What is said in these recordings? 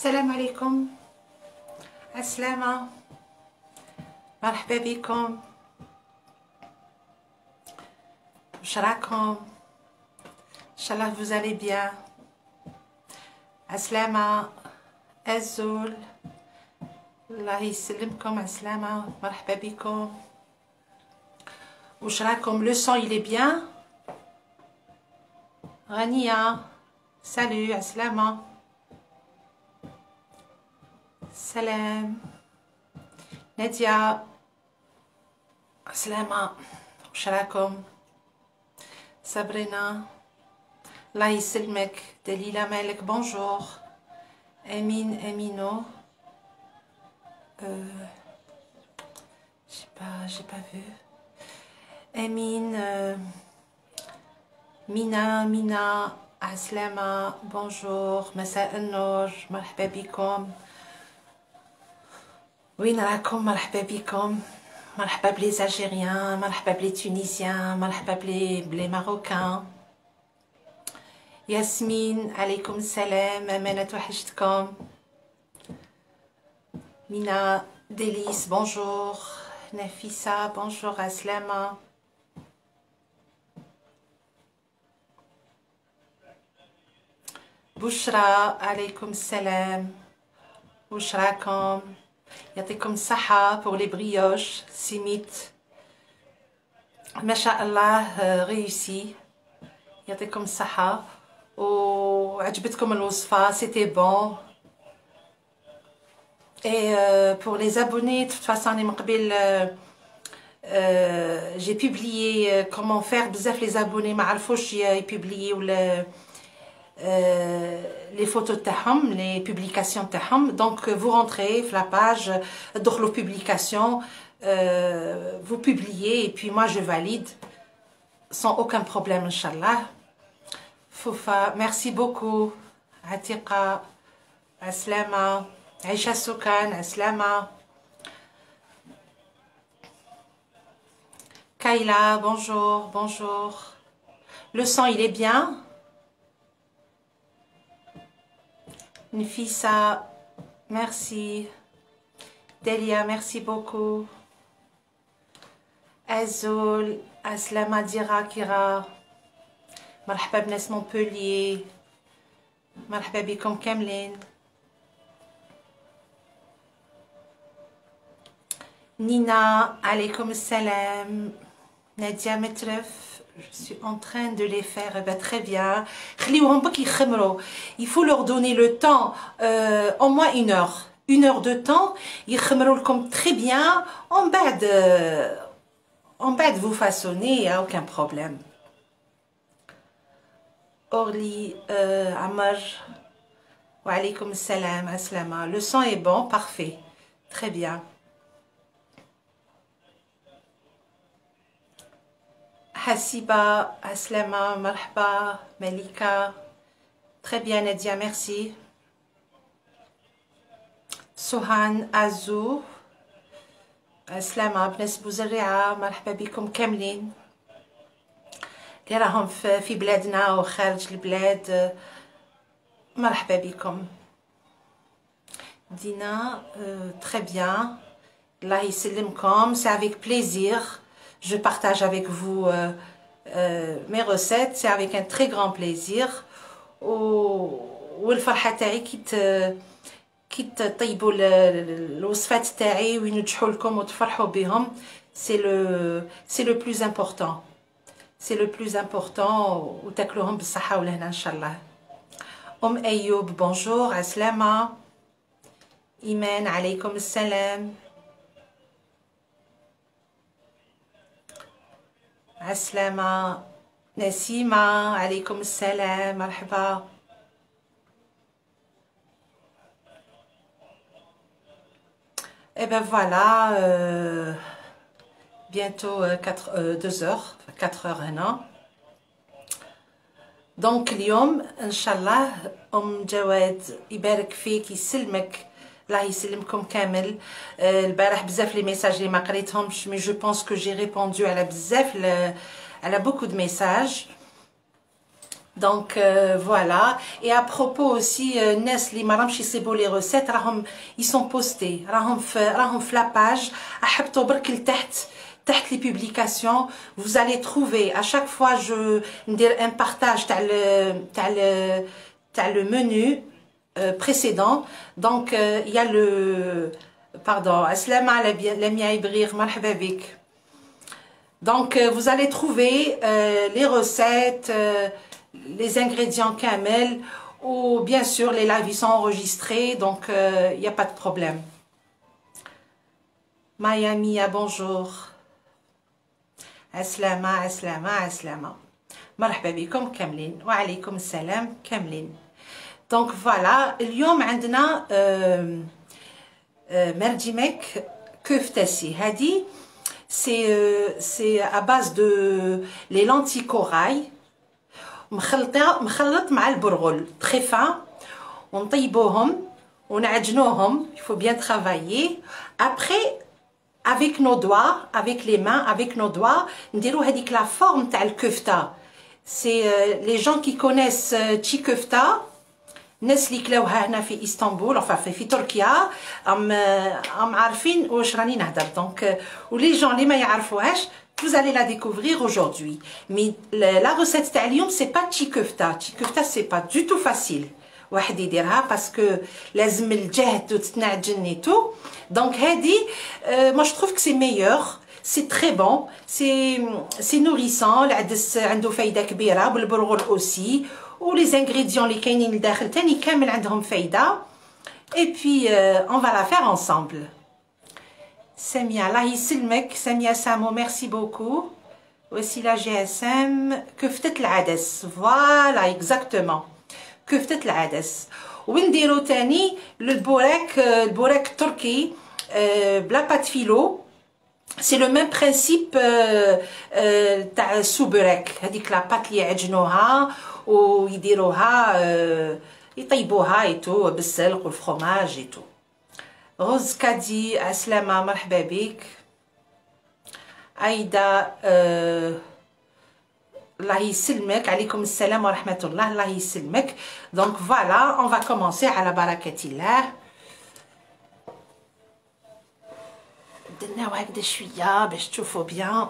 السلام عليكم. السلامة، مرحبا بكم. واش راكم؟ ان شاء الله vous allez bien. السلامة، الزول، الله يسلمكم. السلامة، مرحبا بكم. واش راكم؟ لو son il est bien. غنية، سالو، السلامة، سلام. نادية، سلامة، واش راكم؟ صابرينا، الله يسلمك. دليلة مالك، بونجور. امين، امينو، j'ai pas vu. امين، مينا، عسلامة، بونجور، مساء النور، مرحبا بكم. وين راكم؟ مرحبا بكم. مرحبا بلي الجيريان، مرحبا بلي تونيزيان، مرحبا بلي ماروكان. ياسمين، عليكم السلام، امانة، وحشتكم. مينا، ديليس، بونجور. نفيسة، بونجور، عسلامة. بشرى، عليكم السلام، واش راكم؟ يعطيكم الصحة pour les brioches سيميت، ما شاء الله ريوسي. يعطيكم الصحة وعجبتكم الوصفة، c'était bon. Et pour les abonnés, de toute façon, من قبل j'ai publié comment faire بزاف les abonnés ما عرفوش يبوبليو les photos تاعهم، les publications تاعهم. Donc vous rentrez في la page، تدخلوا publication، vous publiez et puis moi je valide sans aucun problème inchallah. Foufa, merci beaucoup. عتيقة، عسلامة. عيشة السكان، عسلامة. Kayla, bonjour, bonjour. Le son il est bien. Nfisa, merci. Delia, merci beaucoup. Azul, Aslama Dira Kira. مرحبا بناس مونبولييه، مرحبا بكم كاملين. نينا، عليكم السلام. نادية مترف، je suis en train de les faire. Ben, très bien. خليوهم بك يخمروا. Il faut leur donner le temps, au moins une heure de temps. يخمروا لكم très bien. En بعد vous façonnez, il n'y a aucun problème. Orly, Amar, wa alaykoum salam, aslama. Le son est bon, parfait, très bien. Hasiba, aslama, marhaba, Malika, très bien Nadia, merci. Sohan, Azou, aslama, bnes Bouzarria, marhaba bikum kamlin. اللي راهم في بلادنا وخارج البلاد، مرحبا بكم. دينا، très bien. الله يسلمكم. C'est avec plaisir. Je partage avec vous mes recettes. C'est avec un très grand plaisir. والفرحة تاعي كي تطيبوا الوصفات تاعي وينجحوا لكم وتفرحوا بهم. C'est le plus important. C'est le plus important. وتاكلوهم بالصحة والهنا إن شاء الله. أيوب، bonjour، عسلامة. إيمان، عليكم السلام. عسلامة. نسيمة، عليكم السلام، مرحبا. Et ben voilà. Bientôt 2 heures 4 heures هنا. دونك اليوم ان شاء الله جواد يبارك فيك، يسلمك، الله يسلمكم كامل. البارح بزاف لي ميساج اللي ما قريتهمش، مي جو بونس كو جي ريبوندو على بزاف، على بوكو دو ميساج. Donc voilà. Et à propos aussi الناس اللي ما راهمش يصيبوا les recettes راهم ils sont postés راهم في la page احبطوا برك لتحت تحت les publications vous allez trouver à chaque fois je ندير un partage تاع le menu précédent donc il y a le pardon السلام على لميا إبرير مرحبا بك. Donc vous allez trouver les recettes les ingrédients camel ou bien sûr les lives ils sont enregistrés donc il n'y a pas de problème. Miami bonjour. Aslama aslama aslama. مرحبا بكم كاملين وعليكم السلام كاملين. Donc voilà اليوم عندنا مرجمك كفتسي هذه c'est à base de les lentilles corail مخلط مع البرغل très fin ونطيبوهم ونعجنوهم il faut bien travailler après avec nos doigts avec les mains avec nos doigts نديرو هذيك la forme تاع الكفته c'est les gens qui connaissent تشي كفته الناس اللي كلاوها هنا في اسطنبول enfin في تركيا ام عارفين واش راني نهضر دونك ولي جون اللي ما يعرفوهاش vous allez la découvrir aujourd'hui mais la recette تاع اليوم c'est pas تشي كفته c'est pas du tout facile واحد يديرها باسكو لازم الجهد وتتنعجن et tout donc هذه moi je trouve que c'est meilleur c'est très bon c'est nourrissant العدس عنده فايده كبيره والبرغل aussi ولي انغريديون اللي كاينين لداخل تاني كامل عندهم فايده et puis on va la faire ensemble. ساميه الله يسلمك ساميه سامو ميرسي بوكو. وسيله GSM كفته العدس فوالا اكزاكتومون كفته العدس ونديرو تاني البوراك التركي بلا بات فيلو c'est le même principe تاع السوبرك هذيك لا بات اللي يعجنوها ويديروها يطيبوها ايتو بالسلق والفرomage ايتو. غوز كادي عسلامة مرحبا بك. ايدا الله يسلمك عليكم السلام ورحمة الله الله يسلمك. دونك فوالا اون فا كومونسي على بركة الله. درناو هكذا شوية باش تشوفوا بيان.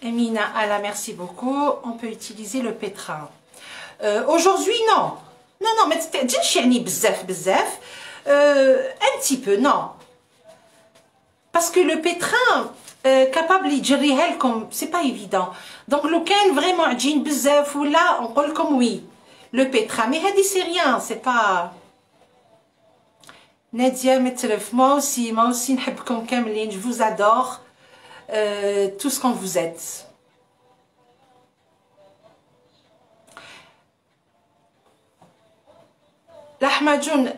Emina, Allah, merci beaucoup. On peut utiliser le pétrin. Aujourd'hui, non. Non, mais تديرش يعني بزاف. Un petit peu, non. Parce que le pétrin capable يجريها لكم, c'est pas évident. Donc لو كان vraiment عجين بزاف ولا نقول لكم oui. Le pétrin, mais هذه c'est rien, c'est pas. Nadia Metref, moi aussi نحبكم كاملين, je vous adore. Tout ce qu'on vous êtes. l'ahmajoun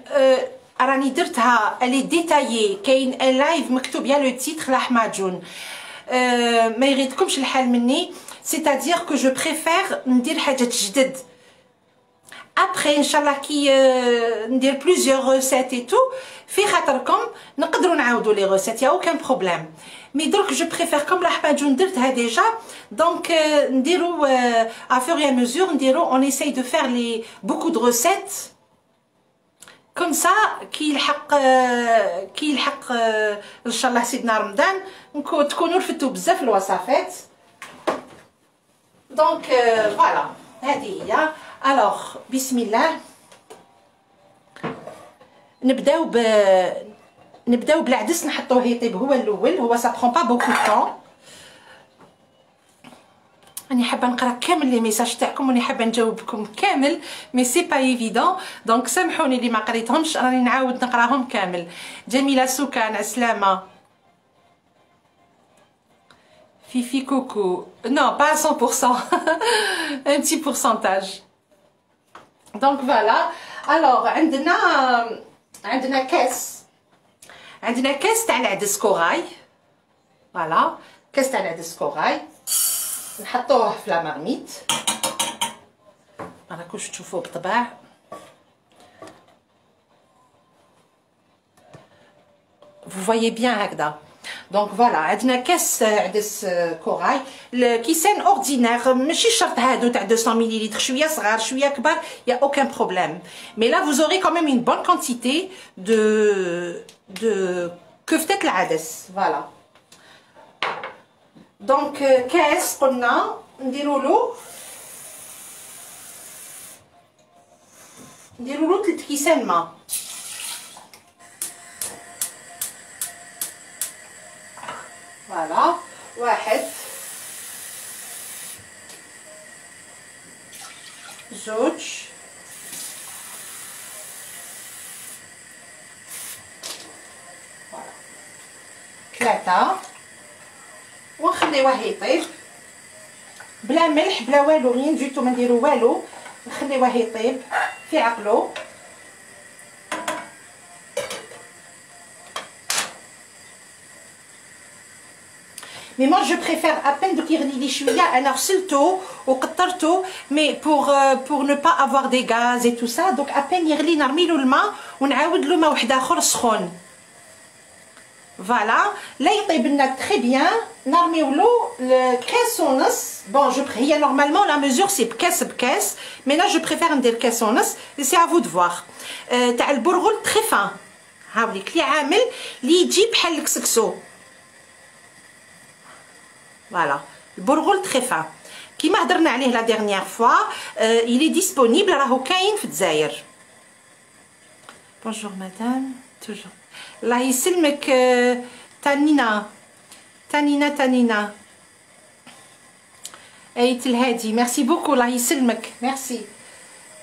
راني درتها elle est détaillée كاين un live مكتوب يا لو تيتر l'ahmajoun ما يغيدكمش الحال مني c'est-à-dire que je préfère ندير حاجات جدد après ان شاء الله كي ندير plusieurs recettes et tout في خاطركم نقدروا نعاودوا لي recettes يا aucun problème mais donc je préfère comme l'ahmajoun درتها déjà donc نديروا à fur et à mesure نديروا on essaye de faire les beaucoup de recettes comme ça كي يلحق ان شاء الله سيدنا رمضان تكونوا رفدتوا بزاف الوصفات دونك فوالا هذه هي. الوغ بسم الله نبداو بالعدس نحطوه يطيب هو الاول هو سا برون با بوكو طون. راني حابه نقرا كامل لي ميساج تاعكم وراني حابه نجاوبكم كامل مي سي با ايفيدون دونك سامحوني اللي ما قريتهمش راني نعاود نقراهم كامل. جميله سكان اسلامه فيفي كوكو non pas à 100% un petit pourcentage donc voilà. alors عندنا كاس عندنا كاس تاع العدس كوراي. فوالا كاس تاع العدس كوراي نحطوه في لا مارميت. راكوش تشوفوه بطباع. Vous voyez bien هكذا. دونك فوالا عندنا كاس عدس كوراي. الكيسان اوردينير ماشي شرط هادو تاع 200 مليلتر، شويه صغار شويه كبار، يا اوكان بروبليم. مي لا vous aurez quand même une bonne quantité de كفتة العدس. فوالا دونك كاس قلنا نديرولو 3 كيسان ما. فوالا 1 2 3 ونخليوه يطيب بلا ملح بلا والو، غير جيتو ما نديرو والو، نخليوه يطيب في عقلو. Mais moi je préfère à peine دوك يغلي لي شويه انا غسلته وقطرته، مي pour ne pas avoir des gaz et tout ça. donc à peine يغلي نرميلو الماء ونعاود له ماء واحد اخر سخون. فوالا لا يطيب لنا تري بيان نرميو له كاس ونص. بون جو هي نورمالمون لا ميزور سي بكاس مي لا جو بريفير ندير كاس ونص. سي ا فو دو فوار. تاع البرغل تري فان، هاوليك لي عامل لي يجي بحال الكسكسو. فوالا البرغل تري فان كيما هضرنا عليه لا ديرنيير فوا. il est disponible راهو كاين في الجزائر. بونجور مدام توجور. الله يسلمك تانينا ايت الهادي. ميرسي بوكو الله يسلمك ميرسي.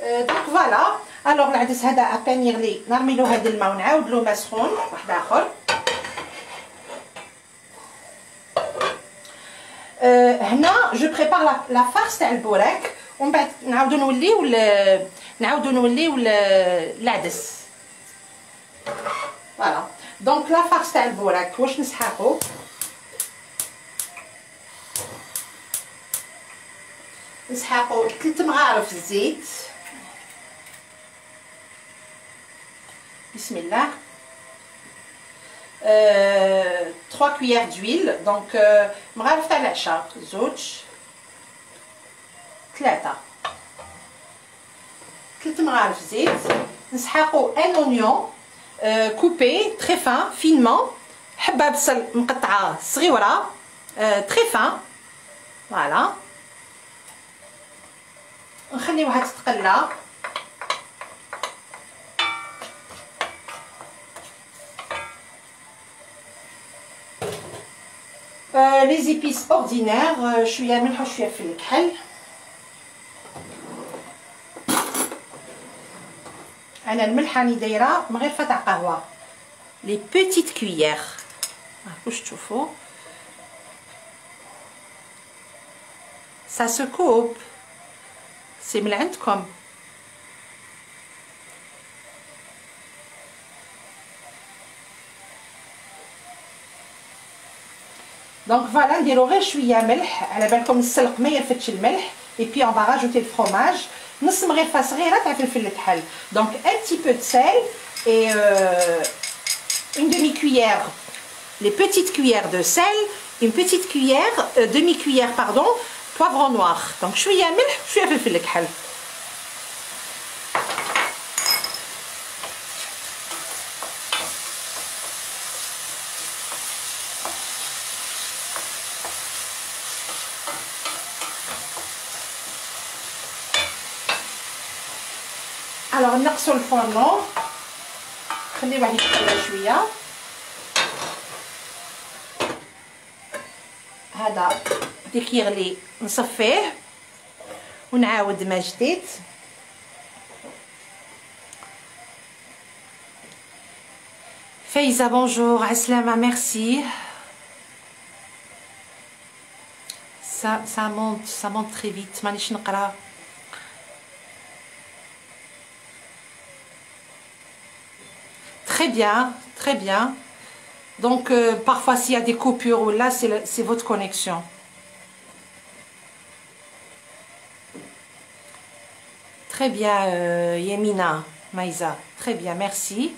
دونك فوالا الوغ العدس هذا ابان يغلي نرمي له هذا الماء ونعاود له ماء سخون واحد اخر. هنا جو بريبار لا فارس تاع البوراك ومن بعد نعاودو نوليو العدس. فوالا دونك لا فارس تاع البوراك واش نسحقو؟ نسحقو 3 مغارف الزيت. بسم الله. 3 cuillères d'huile. دونك مغارف تاع العشاء 2 3 مغارف زيت. نسحقو ان اونيون كوبي تري فان فينمون، حبه بصل مقطعه صغيره تري فان. فوالا نخليوها تتقلى. لي زيبيس اوردينير، شويه ملح وشويه فلفل الكحل. انا الملح راني دايره مغرفه تاع قهوه لي بوتيت كويير. واش تشوفوا سا سو كوب سي من عندكم. دونك فوالا نديرو غير شويه ملح على بالكم السلق ما يرفدش الملح. اي بي اون با راجوتي الفرomage نص مغرفه صغيره تاع فلفل الكحل. دونك ان تي بو دو سيل اي une demi-cuillère, les petites cuillères de sel, une petite cuillère, demi-cuillère pardon, poivron noir. Donc شويه ملح شويه فلفل الكحل. الوغ نقصوا الفورنو خليوه يتقلى شويه. هذا ديك يغلي نصفيه ونعاود ما جديد. فايزه بونجور عسلامه ميرسي. ça monte très vite مانيش نقرا. Très bien, très bien. Donc, parfois, s'il y a des coupures ou là, c'est votre connexion. Très bien, Yemina, Maïza. Très bien, merci.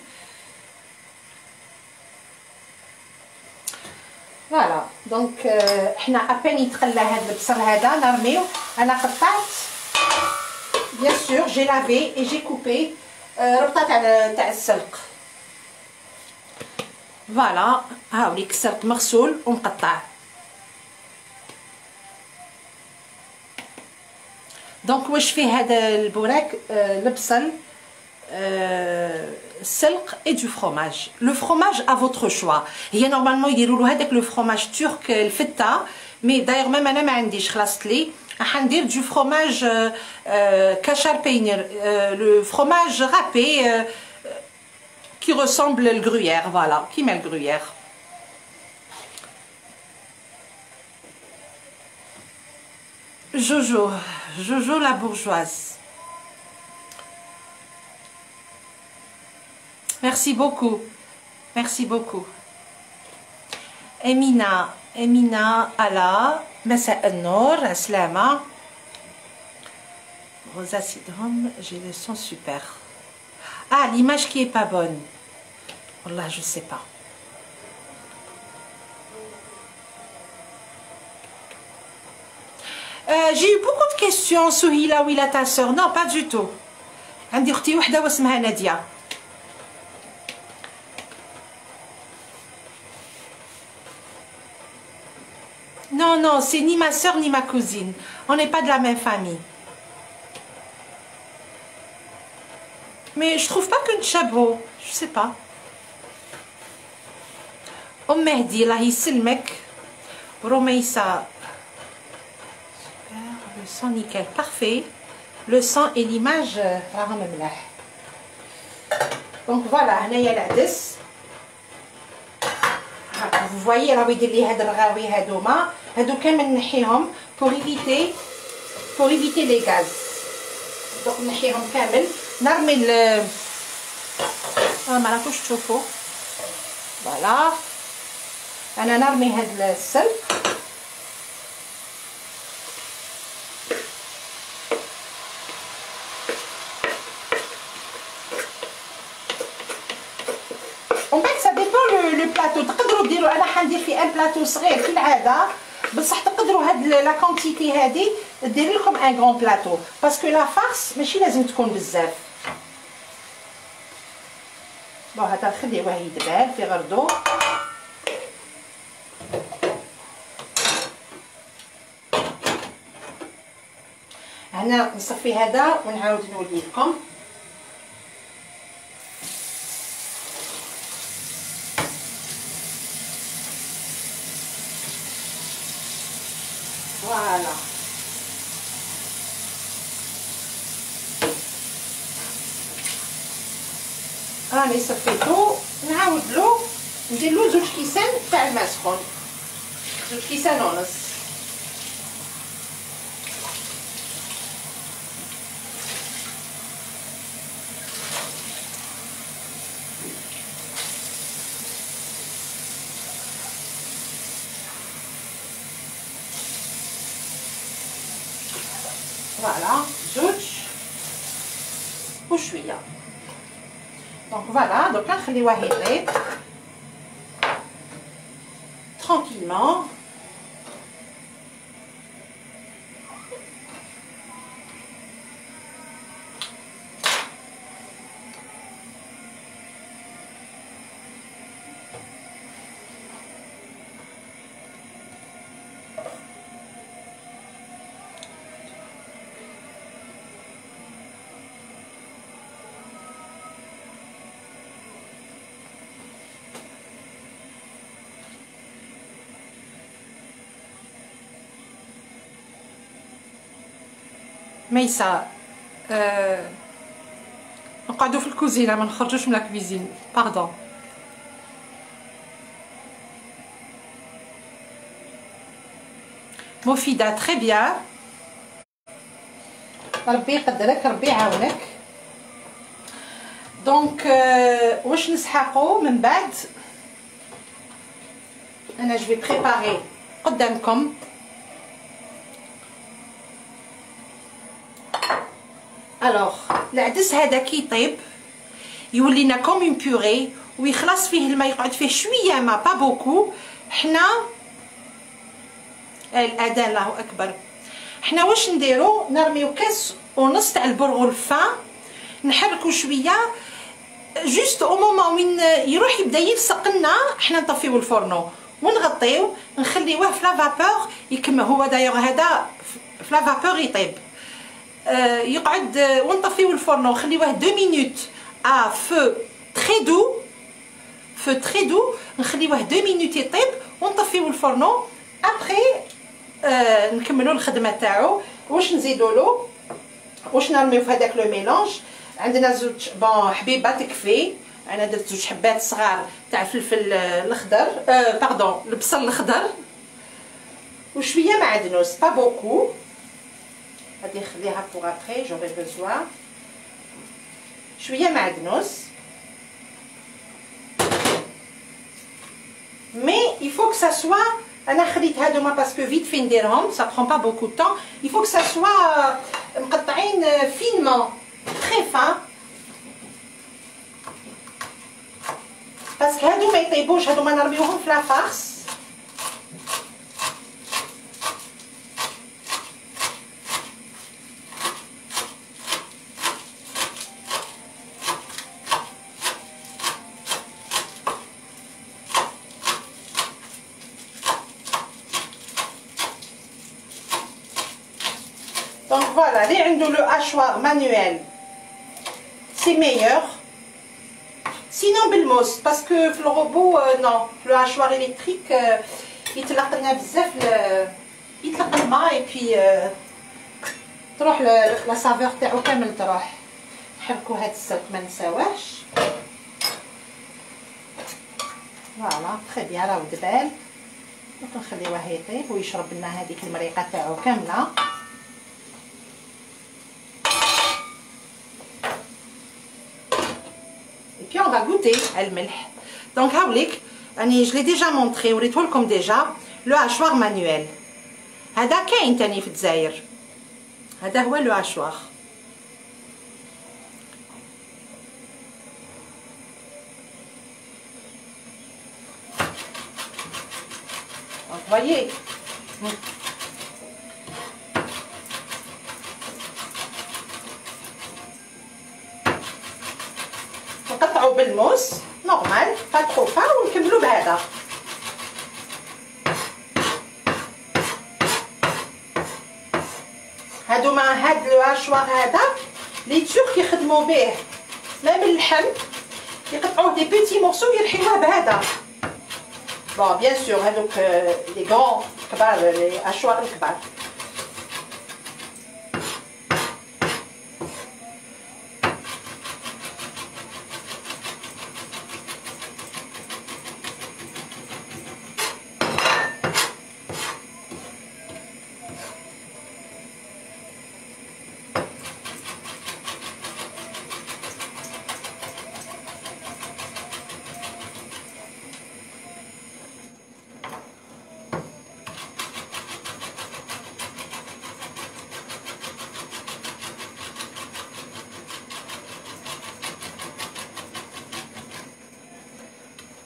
Voilà. Donc, حنا à peine يتخلى هذا البصل هذا نرميو. أنا قطعت. Bien sûr, j'ai lavé et j'ai coupé ربطة تاع السلق. فوالا هاوليك السلق مغسول ومقطع. دونك واش فيه هذا البوراك؟ البصل، السلق et du fromage. Le fromage à votre choix. هي نورمالمون يديروا له هذاك لو فرomage ترك الفته، مي داير ميم انا ما عنديش، خلصت لي راح ندير du fromage كاشر بينير، le fromage râpé qui ressemble le gruyère, voilà, qui met le gruyère. Jojo, Jojo la bourgeoise. Merci beaucoup, merci beaucoup. Emina, Emina, Ala, Massa Nour, Aslama. Rosa Sidrom, j'ai le son super. Ah, l'image qui est pas bonne. Oh là, je sais pas. J'ai eu beaucoup de questions. Souhila, oui, ta soeur. Non, pas du tout. عندي اختي وحده واسمها ناديه. Non, non, c'est ni ma soeur ni ma cousine. On n'est pas de la même famille. Mais je trouve pas que chabot. Je sais pas. Mehdi, là, il s'ilmek. Romeissa. Super, le sang nickel. Parfait. Le sang et l'image. Donc voilà, là, il y a la 10. Vous voyez, là, il y a des ragawi, hadoma. Hadoukem نحيهم pour éviter les gaz. Donc نحيهم كامل. نرمي ال ما راكوش تشوفوا. فوالا. أنا نرمي هاد السلق. ومن بعد ça dépend le plateau. تقدروا ديروا، أنا حندير في ان بلاطو صغير في العادة، بصح تقدروا هاد لا كونتيتي هادي ديري لكم ان غران بلاطو، باسكو لا فارس ماشي لازم تكون بزاف. بون هذا نخليوه يدبال في غردو. هنا نصفي هذا ونعاود نولي لكم. فوالا راني صفيتو، نعاود له ندير له 2 كيسان تاع الماء سخون، 2 كيسان ونص. فوالا 2 وشويه. Donc voilà, donc نخليوه يطيب tranquillement. ميسا نقعدوا في الكوزينه، ما نخرجوش من الكوزين. باردون. مفيده تري بيان. ربي يقدرك، ربي يعاونك. دونك واش نسحقوا من بعد؟ انا جو في بريباري قدامكم. الوغ العدس هذا كي يطيب يولي لنا كوم اون بوري ويخلص فيه الماء، يقعد فيه شويه ما با بوكو. حنا الاذان الله اكبر. حنا واش نديرو؟ نرميو كاس ونص تاع البرغل فان، نحركو شويه جوست او مومون وين يروح يبدا يلصق لنا، حنا نطفيو الفرنو ونغطيو نخليوه في لافابور يكمل. هو دايوغ هذا في لافابور يطيب، يقعد ونطفيو الفرنو نخليوه 2 مينوت ا فو تري دو، فو تري دو نخليوه 2 مينوت يطيب ونطفيو الفرنو. ابري نكملوا الخدمه تاعو. واش نزيدوا له؟ واش نرميو في هذاك لو ميلونج؟ عندنا زوج بون حبيبه تكفي. انا درت زوج حبات صغار تاع الفلفل الاخضر، باردون البصل الاخضر، وشويه معدنوس با بوكو. غادي نخليها بوغ ابري جوري بوزوان. شويه معدنوس مي يفو كو سا سوا. انا خديت هادوما باسكو فيت في نديرهم، سا برون با بوكو طون. يفو كو سا سوا مقطعين فينمون تري فان، باسكو هادو ما يطيبوش، هادوما نرميوهم في لافارس. Donc voilà, les عنده le hachoir manuel c'est meilleur, sinon بالموس باسكو في الروبو نو. لو hachoir électrique يطلق لنا بزاف، يطلق الماء اي بي تروح لا سافور تاعو كامل تروح. نحركو هاد السلك ما نساوهش. فوالا تري بيان راهو دبال. نخليوه يطيب ويشرب لنا هذيك المريقه تاعو كامله. Puis on va goûter الملح. Donc هاوليك راني جو لي ديجا مونطري وريته لكم ديجا لو هاشوار مانيوال. هذا كاين تاني في الجزائر، هذا هو لو هاشوار. Donc voyez نقطعو بالموس نورمال با ترو فان ونكملو بهذا. هادو مع هاد لو هاشوار هذا لي تورك يخدموا به ميم اللحم، يقطعوه دي بيتي مورسو ويرحيوه بهذا. بون بيان سور هادوك لي غون كبار، لي هاشوار الكبار.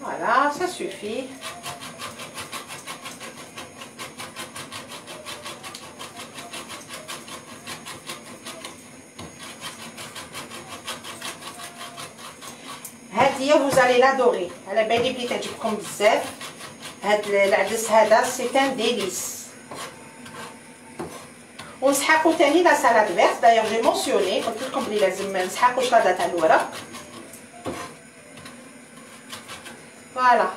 Voilà, ça suffit. هذه vous allez l'adorer. على بالي بلي تعجبكم بزاف. هاد العدس هذا سي ان ديليس. ونسحقوا ثاني لا سالاد فيرت. دايوغ جي مونسيوني قلت لكم بلي لازم نسحقوا شلاضه تاع الورق. Voilà,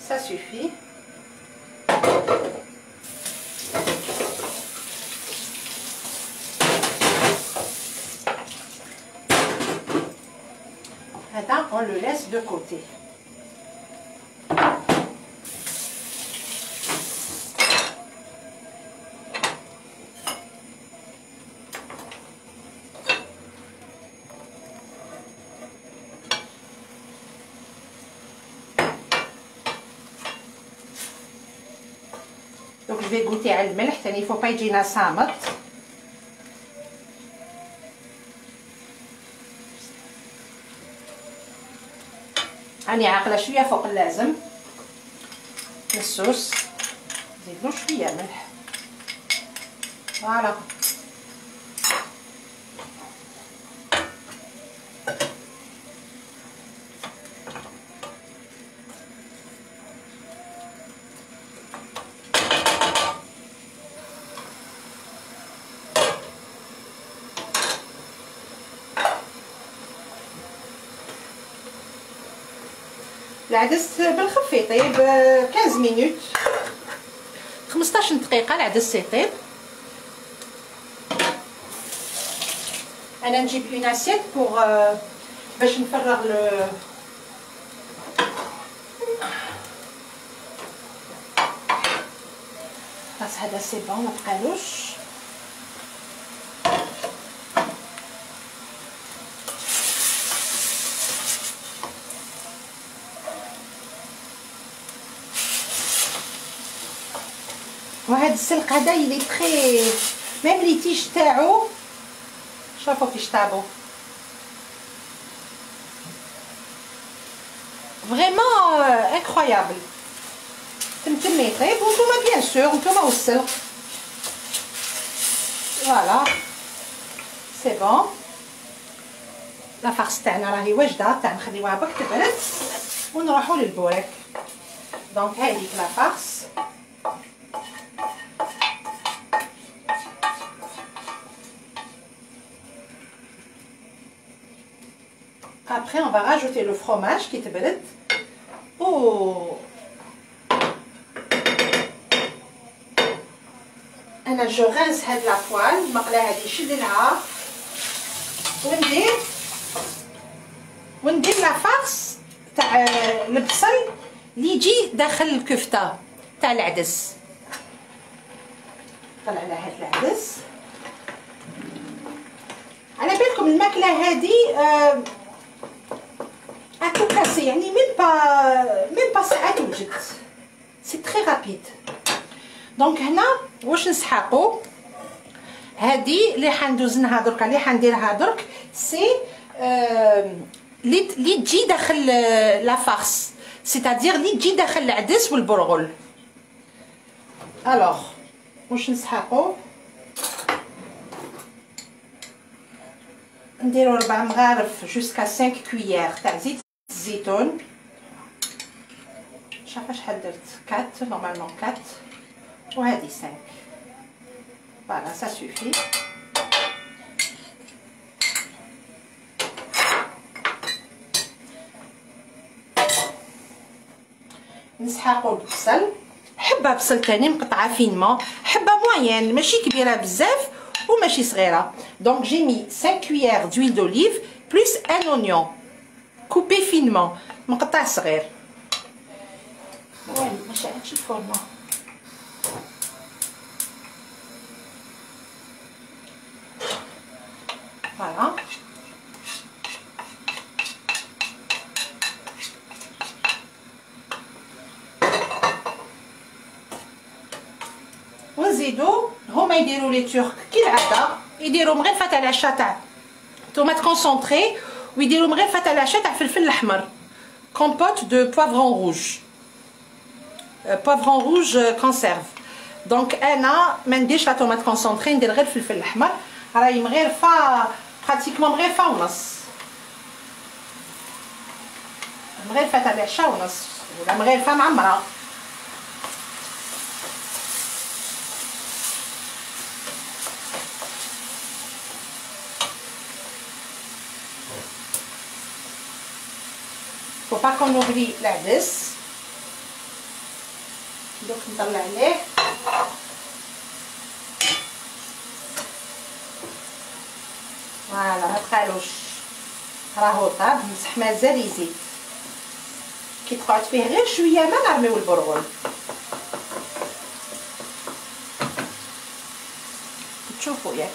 ça suffit. Maintenant, on le laisse de côté. vais goûter على الملح ثاني فو با يجينا صامت. راني عاقله شويه فوق اللازم السوس، نزيدلو شويه ملح. فوالا العدس بالخف يطيب 15 مينوت 15 دقيقه العدس يطيب. انا نجيب اون اسيت بوغ باش نفرغ لو بس هذا سي بون ما بقالوش. وهذا السلق هذا يلي تري ميم لي تيج تاعو شوفوا كيش طابو فريمون انكرويابل. تمتم يطيب وانتوما بيان سور نتوما والسلق. فوالا سي بون. لا فارس تاعنا راهي واجده تاع نخليوها برك تبرد ونروحوا للبوريك. دونك هذيك لا فارس après on va rajouter le fromage qui تبرد. Oh انا جو غنس هاد لابوال المقله هادي نشدلها وندير لا فارس تاع البصل اللي يجي داخل الكفته تاع العدس. طلع لها هاد العدس. على بالكم الماكله هادي اتو كاسي يعني ميم با ساعه توجد سي تري رابيد. دونك هنا واش نسحقو هادي اللي حندوزنها درك اللي حنديرها درك سي اللي تجي داخل لا فارس سيتادير اللي تجي داخل العدس والبرغل. الوغ واش نسحقو نديرو 4 مغارف جوسكا 5 كويير تاع زيت الزيتون. شحال درت 4 نورمالمون 4 وهذه 5. فوالا سا سوفي. نسحقو البصل حبه بصل تاني مقطعه فينمون حبه موين ماشي كبيره بزاف وماشي صغيره. دونك جي مي 5 cuillères d'huile d'olive plus un oignon coupé finement مقطع صغير. وين ما شعلتش الفرن. فوالا ونزيدو هما يديروا لي تورك كي العاده يديروا مغرفه تاع العشاء تاع طوماط كونسونطري ويديروا مغرفه تاع العشاء تاع فلفل احمر كومبوت دو بوافرون روج بوافرون روج كونسيرف. دونك انا ما نديرش لا طوماط كونسونطري ندير غير الفلفل الاحمر راهي مغرفه براتيكمون مغرفه ونص مغرفه تاع العشاء ونص ولا مغرفه معمره. faut pas qu'on oublie العدس. دوك نطلع عليه فوالا ما تخالوش راهو طاب بصح مازال يزيد كي تقعد فيه غير شويه ما نرميو البرغل. تشوفوا ياك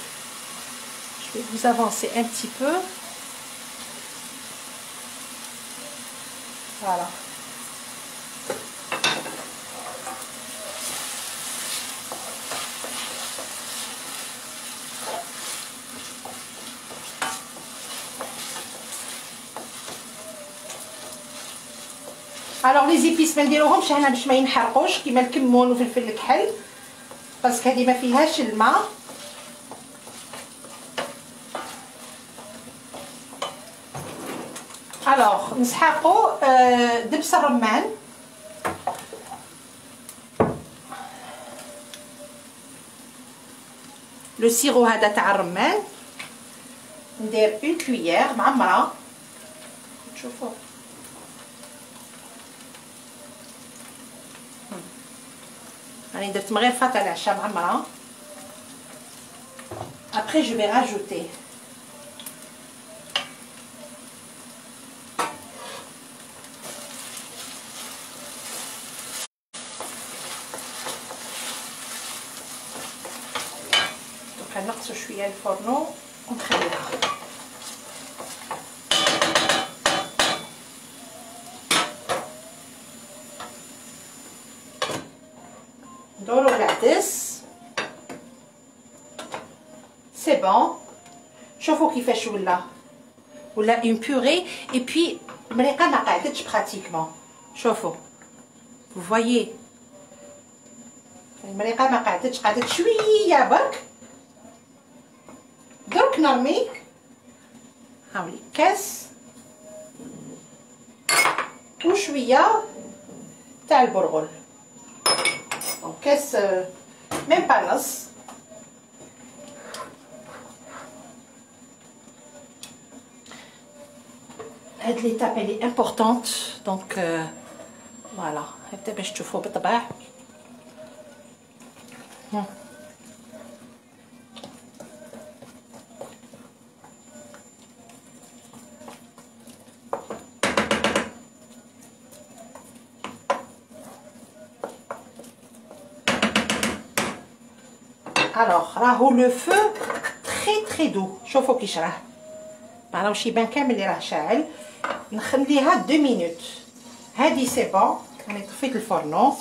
je vais vous avancer un petit peu. Voilà. الوغ لي زيبيس ما نديروهمش هنا باش ما ينحرقوش كيما الكمون وفلفل الكحل باسكو هذه ما فيهاش الماء. الوغ نسحقوا دبس الرمان، لو سيرو هذا تاع الرمان ندير اون كويير معمره. تشوفوا راني درت من غير فات العشاء معمره. ابري جو في راجوتي نقص شويه الفرن ونخليها. ندورو العدس سي بون. شوفوا كيفاش ولا اون بوري اي بي المريقه ما قعدتش براتيكمون. شوفوا vous voyez المريقه ما قعدتش، قعدت شويه برك. درك نرمي هاولي كاس وشويه تاع البرغل، دونك كاس ميم با نص. هاد ليتاب لي امبورطونط دونك فوالا هكذا باش تشوفوا بالطبع. الوغ راهو لو فو تري تري دو. شوفوا كيش راه ما راهوش يبان كامل اللي راه شاعل. نخليها 2 مينوت. هادي سي بون راني طفيت الفرنو.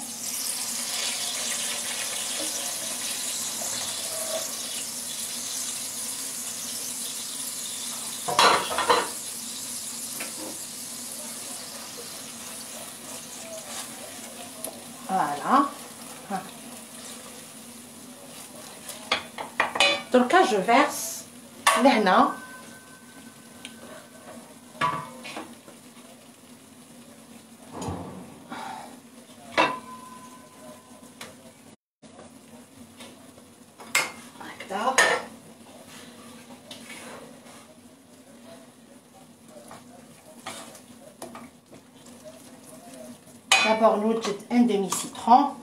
فوالا دركا جو فيرس لهنا هكذا. دابور نوجد ان دمي سيترون،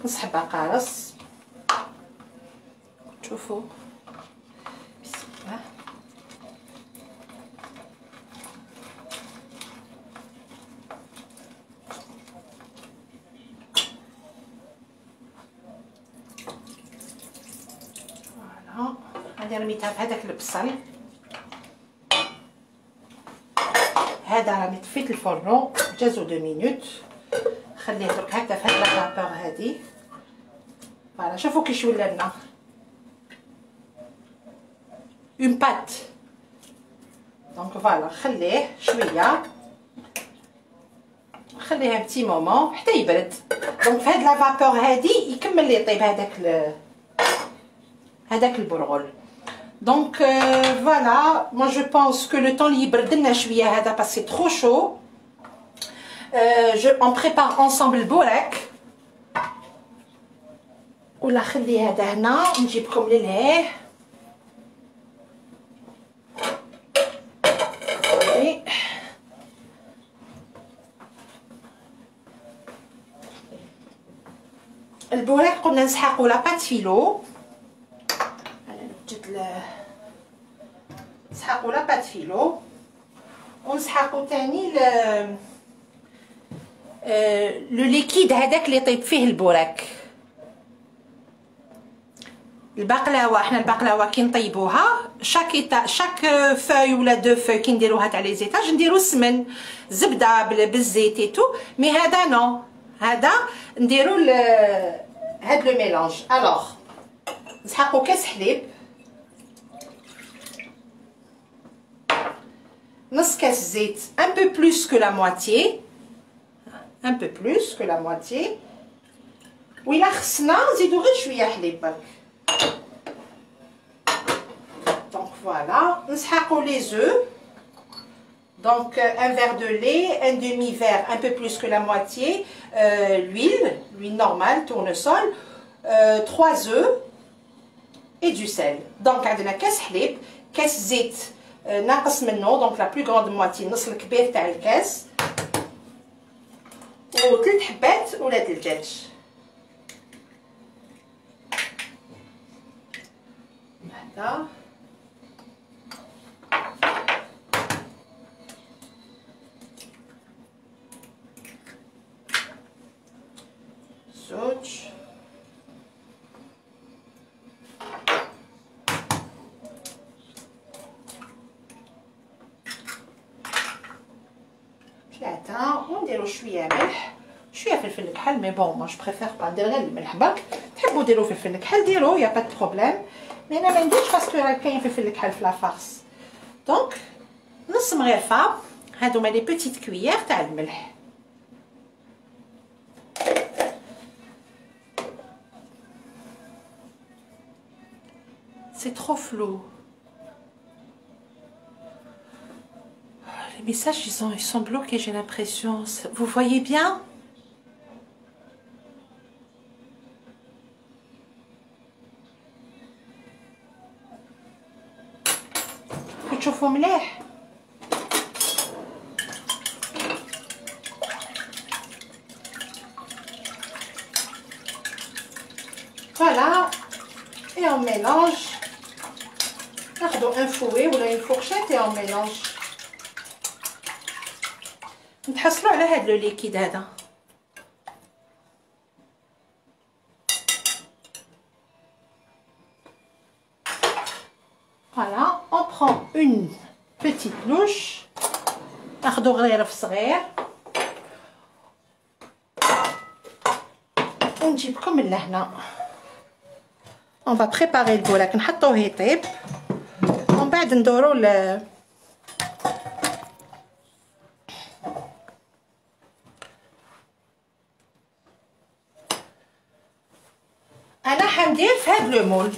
نص حبه قارص. شوفوا بسم الله. فوالا هذه رميتها في هذاك البصل. هذا راني طفيت الفرن جازو 2 مينوت. خليه درك هكذا في هاد لابابور هادي. فوالا شوفوا كيش ولا لنا اون بات. دونك فوالا خليه شويه، خليها بتي مومون حتى يبرد. دونك في هاد لافابور هادي يكمل لي يطيب هذاك البرغل. دونك فوالا مو جو بونس كو لو طون لي يبرد لنا شويه هذا باسكو ترو شو. اون بريبار انصامبل البوراك. ولا خلي هذا هنا نجيبكم للهيه. البوراك قلنا نسحقوا لا بات فيلو. انا نوجد نسحقوا لا بات فيلو ونسحقوا تاني لو ليكيد هذاك اللي طيب فيه البوراك. البقلاوه حنا البقلاوه كي نطيبوها شاك فاي ولا 2 فاي كي نديروها تاع لي زيتاج نديرو السمن زبده بالزيت ايتو. مي هذا نو، هذا نديرو هاد لو ميلانج. الوغ نسحقو كاس حليب، نص كاس زيت ان بو بلوس كو لا مواتيي. un peu plus que la moitié. وإلا خصنا نزيدو غير شويه حليب برك. Donc voilà, نسحقوا les œufs. Donc un verre de lait, un demi-verre, un peu plus que la moitié, l'huile normale, tournesol, 3 œufs et du sel. Donc عندنا كاس حليب، كاس زيت ناقص منه، donc la plus grande moitié، النص الكبير تاع الكاس، و3 حبات ولاد الدجاج. هذا زوج، ثلاثة، ونديرو شوية ملح، شوية فلفل الكحل، مي بون ما جو بريفير با ندير غير الملح برك. تحبوا ديروا فلفل الكحل ديروا، يا با دو بروبليم، مي انا ما نديرش باسكو راه كاين فلفل الكحل في لافارس. دونك نص مغرفة هادوما لي بوتيت كويير تاع الملح. C'est trop flou. Les messages, ils sont bloqués, j'ai l'impression. Vous voyez bien? تشوفوا مليح؟ Voilà. Et on mélange. ناخدو un fouet ولا une fourchette et on mélange. نتحصلوا على هذا لو ليكيد هذا. Voilà, on prend une petite louche. ناخدو غرير صغير. ونجيبكم من لهنا. On va préparer le bol. نحطوه يطيب. ومن بعد ندورو انا حندير في هاد لو مول.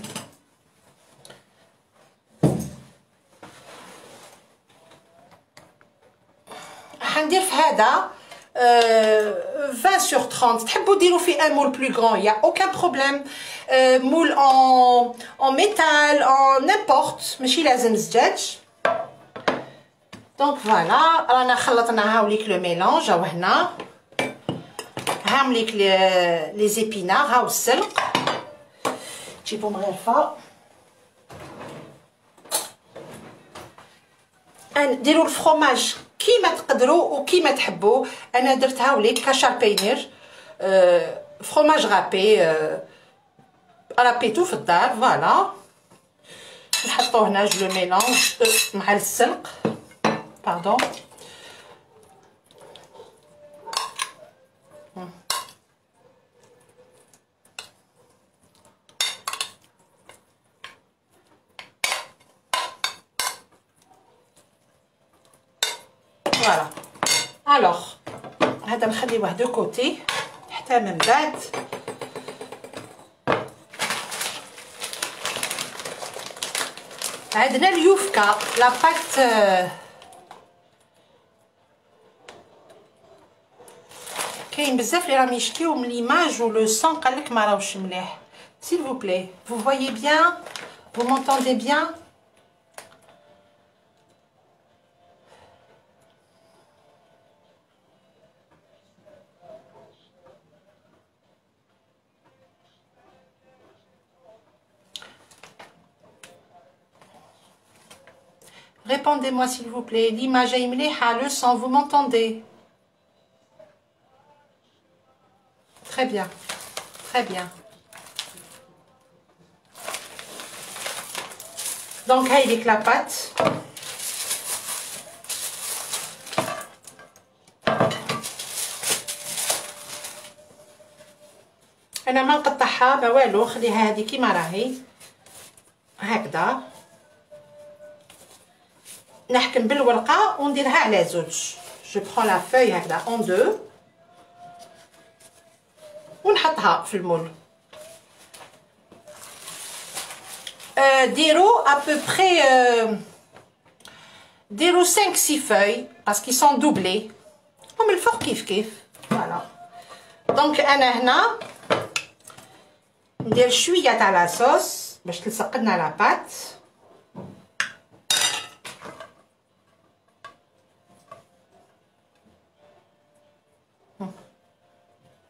حندير في هذا 20 sur 30. تحبوا ديروا في un moule plus grand, il y a aucun problème. moule en métal, en n'importe, ماشي لازم زجاج. Donc voilà, رانا خلطنا هاوليك لو ميلانج، هاو هنا هامليك لي زيبينار، هاو السلق. تجيبوا مغرفه، ديروا الفرomاج كيما تقدروا وكيما تحبوا. انا درت هاوليك كاشار بينير، فرomاج غابي، رابيتو في الدار. فوالا نحطوه هنا جو لو ميلانج مع السلق، باردون. فوالا الوغ هذا نخليوه دو كوتي حتى من بعد عندنا اليوفكا لا بات. كاين بزاف اللي راهم يشكيو من ليماج و لو سون قالك ما راهوش مليح. s'il vous plaît, vous voyez bien, vous m'entendez bien? Répondez-moi s'il vous plaît. L'image est mliha, le son, vous m'entendez? Très bien. Très bien. Donc, هايليك la pâte. أنا ما نقطعها ما والو، خليها هذه كيما راهي هكذا. نحكم بالورقه ونديرها على زوج. جو برون لا فeuille هكذا اون دو ونحطها في المول. ديروا ابوبخي ديروا 5 6 فeuilles باسكو سون دوبلي ومن الفوق كيف كيف. فوالا دونك انا هنا ندير شويه تاع لاصوص باش تلصق لنا لاباط.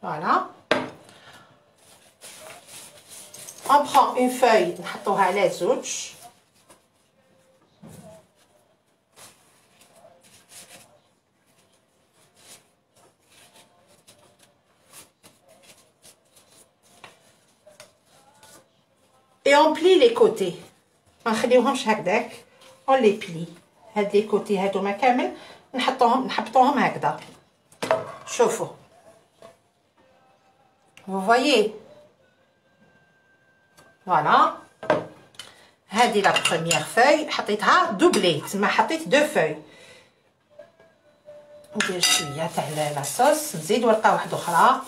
فوالا on prend une feuille نحطوها على زوج. et on plie les côtés ما نخليوهمش هكذاك on les plie. هاد لي كوتي هادوما كامل نحطوهم هكذا. شوفوا vous voyez. فوالا هذه لا بروميير فوي حطيتها دوبلي تما حطيت دو فوي. ندير شويه تاع لاصوص نزيد ورقه واحده اخرى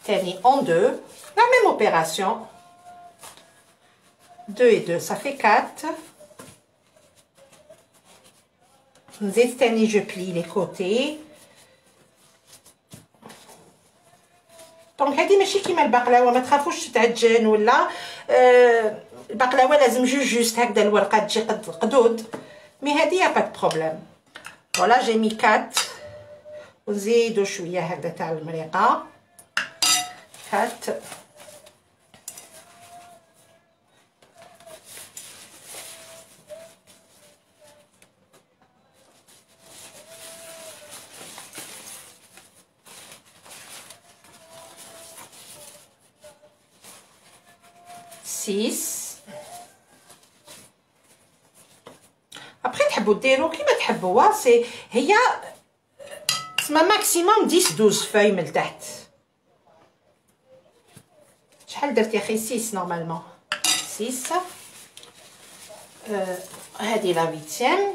ثاني اون دو لا ميم اوبيراسيون 2 et 2 ça fait 4. نزيد ثاني جو بلي لي كوتي. دونك هذه ماشي كيما البقلاوه ما تخافوش تعجن ولا البقلاوه لازم جوست هكذا الورقه تجي قدود مي هذه يا با دو بروبليم. فوالا جي مي 4 ونزيدو شويه هكذا تاع المريقه 4. ابخي تحبوا ديروا كيما تحبوا. سي هي تسمى ماكسيموم 10 12 فاي من التحت. شحال درت يا اخي 6 نورمالمون 6. هذه لا 8.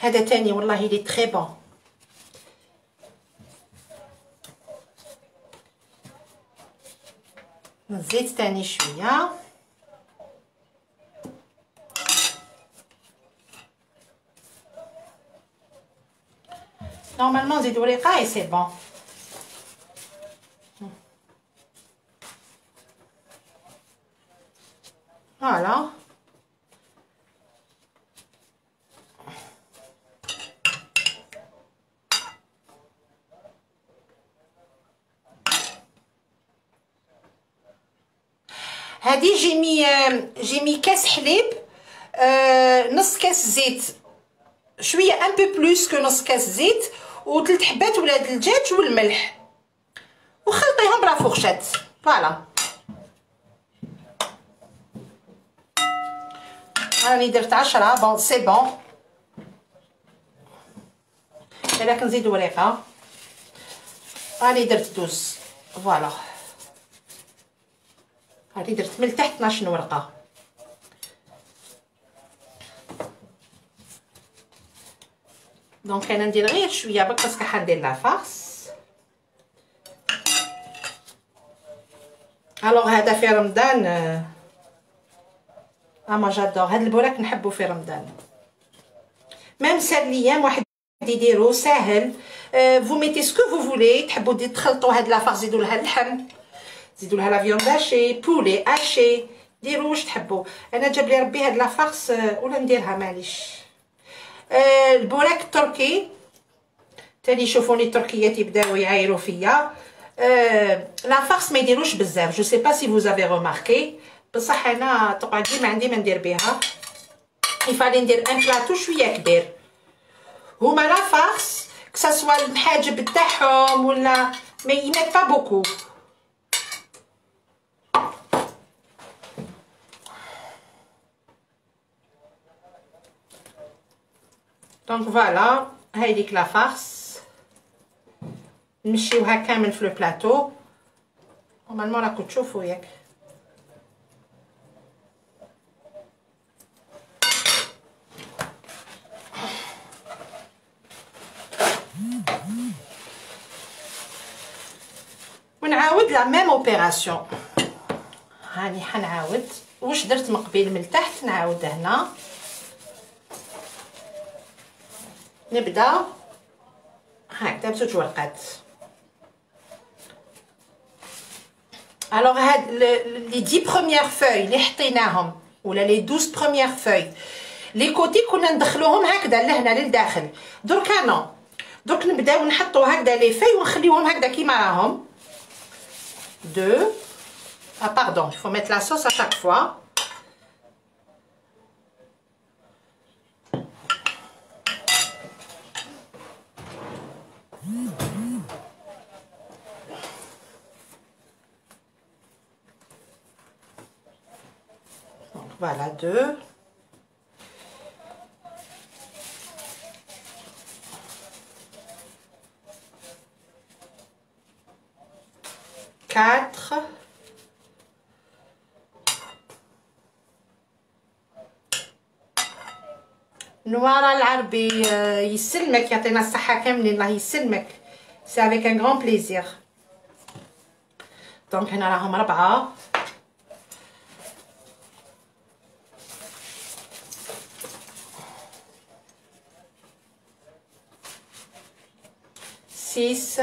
هذا تاني والله لي تري بون. نزيد تاني شويه نورمالمون نزيدو ريقه اي سي بون. فوالا هادي جي مي كاس حليب نص كاس زيت شويه ان بو بلوس كو نص كاس زيت و3 حبات ولاد الدجاج والملح وخلطيهم بلا فورشات. فوالا راني درت 10 بون سي بون. الا كنزيدو ريقه راني درت 12. فوالا هادي درت من التحت 12 ورقه. دونك انا ندير غير شويه برك باسكو حندير لا فارس. الوغ هذا في رمضان اما جادور هاد البوراك نحبو في رمضان. ميم سال الايام واحد يديرو ساهل. فو ميتي سكو فو فولي. تحبو تخلطوا هاد لا فارس زيدوا لها اللحم زيدوا لها لا فيوند هاشي بولي هاشي ديروا واش تحبوا. انا جاب لي ربي هاد لا فارس ولا نديرها معليش. البوراك التركي تاني شوفوني التركيات يبداو يعايروا فيا. لا فارس ما يديروش بزاف جو سي با سي فوز افي روماركي بصح انا تقعد ديما عندي ما ندير بها. يفالي ندير ان بلاطو شويه كبير. هما لا فارس كساسوا المحاجب تاعهم ولا ما يميت با بوكو. دونك فوالا هايديك لا فارس نمشيوها كامل في لو بلاطو. نورمالمون راكو تشوفوا ياك. نعاود لا ميم اوبيراسيون. هاني حنعاود واش درت من قبيل من تحت نعاود هنا. نبدا هكذا بزوج ورقات. الوغ هاد لي 10 بروميير فوي اللي حطيناهم ولا لي 12 بروميير فوي لي كوتي كنا ندخلوهم هكذا لهنا للداخل. دركا نو، درك نبداو نحطو هكذا لي فوي ونخليوهم هكذا كيما راهم. دو pardon, il faut mettre la sauce à chaque fois. Donc voilà, 2. Quatre. نوارة العربي يسلمك، يعطينا الصحة كاملين، الله يسلمك. سي افيك ان غران بليزير. دونك هنا راهم 4. سيس.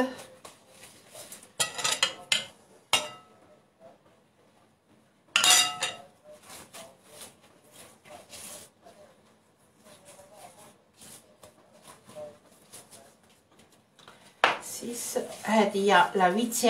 هذه هي لا 8e.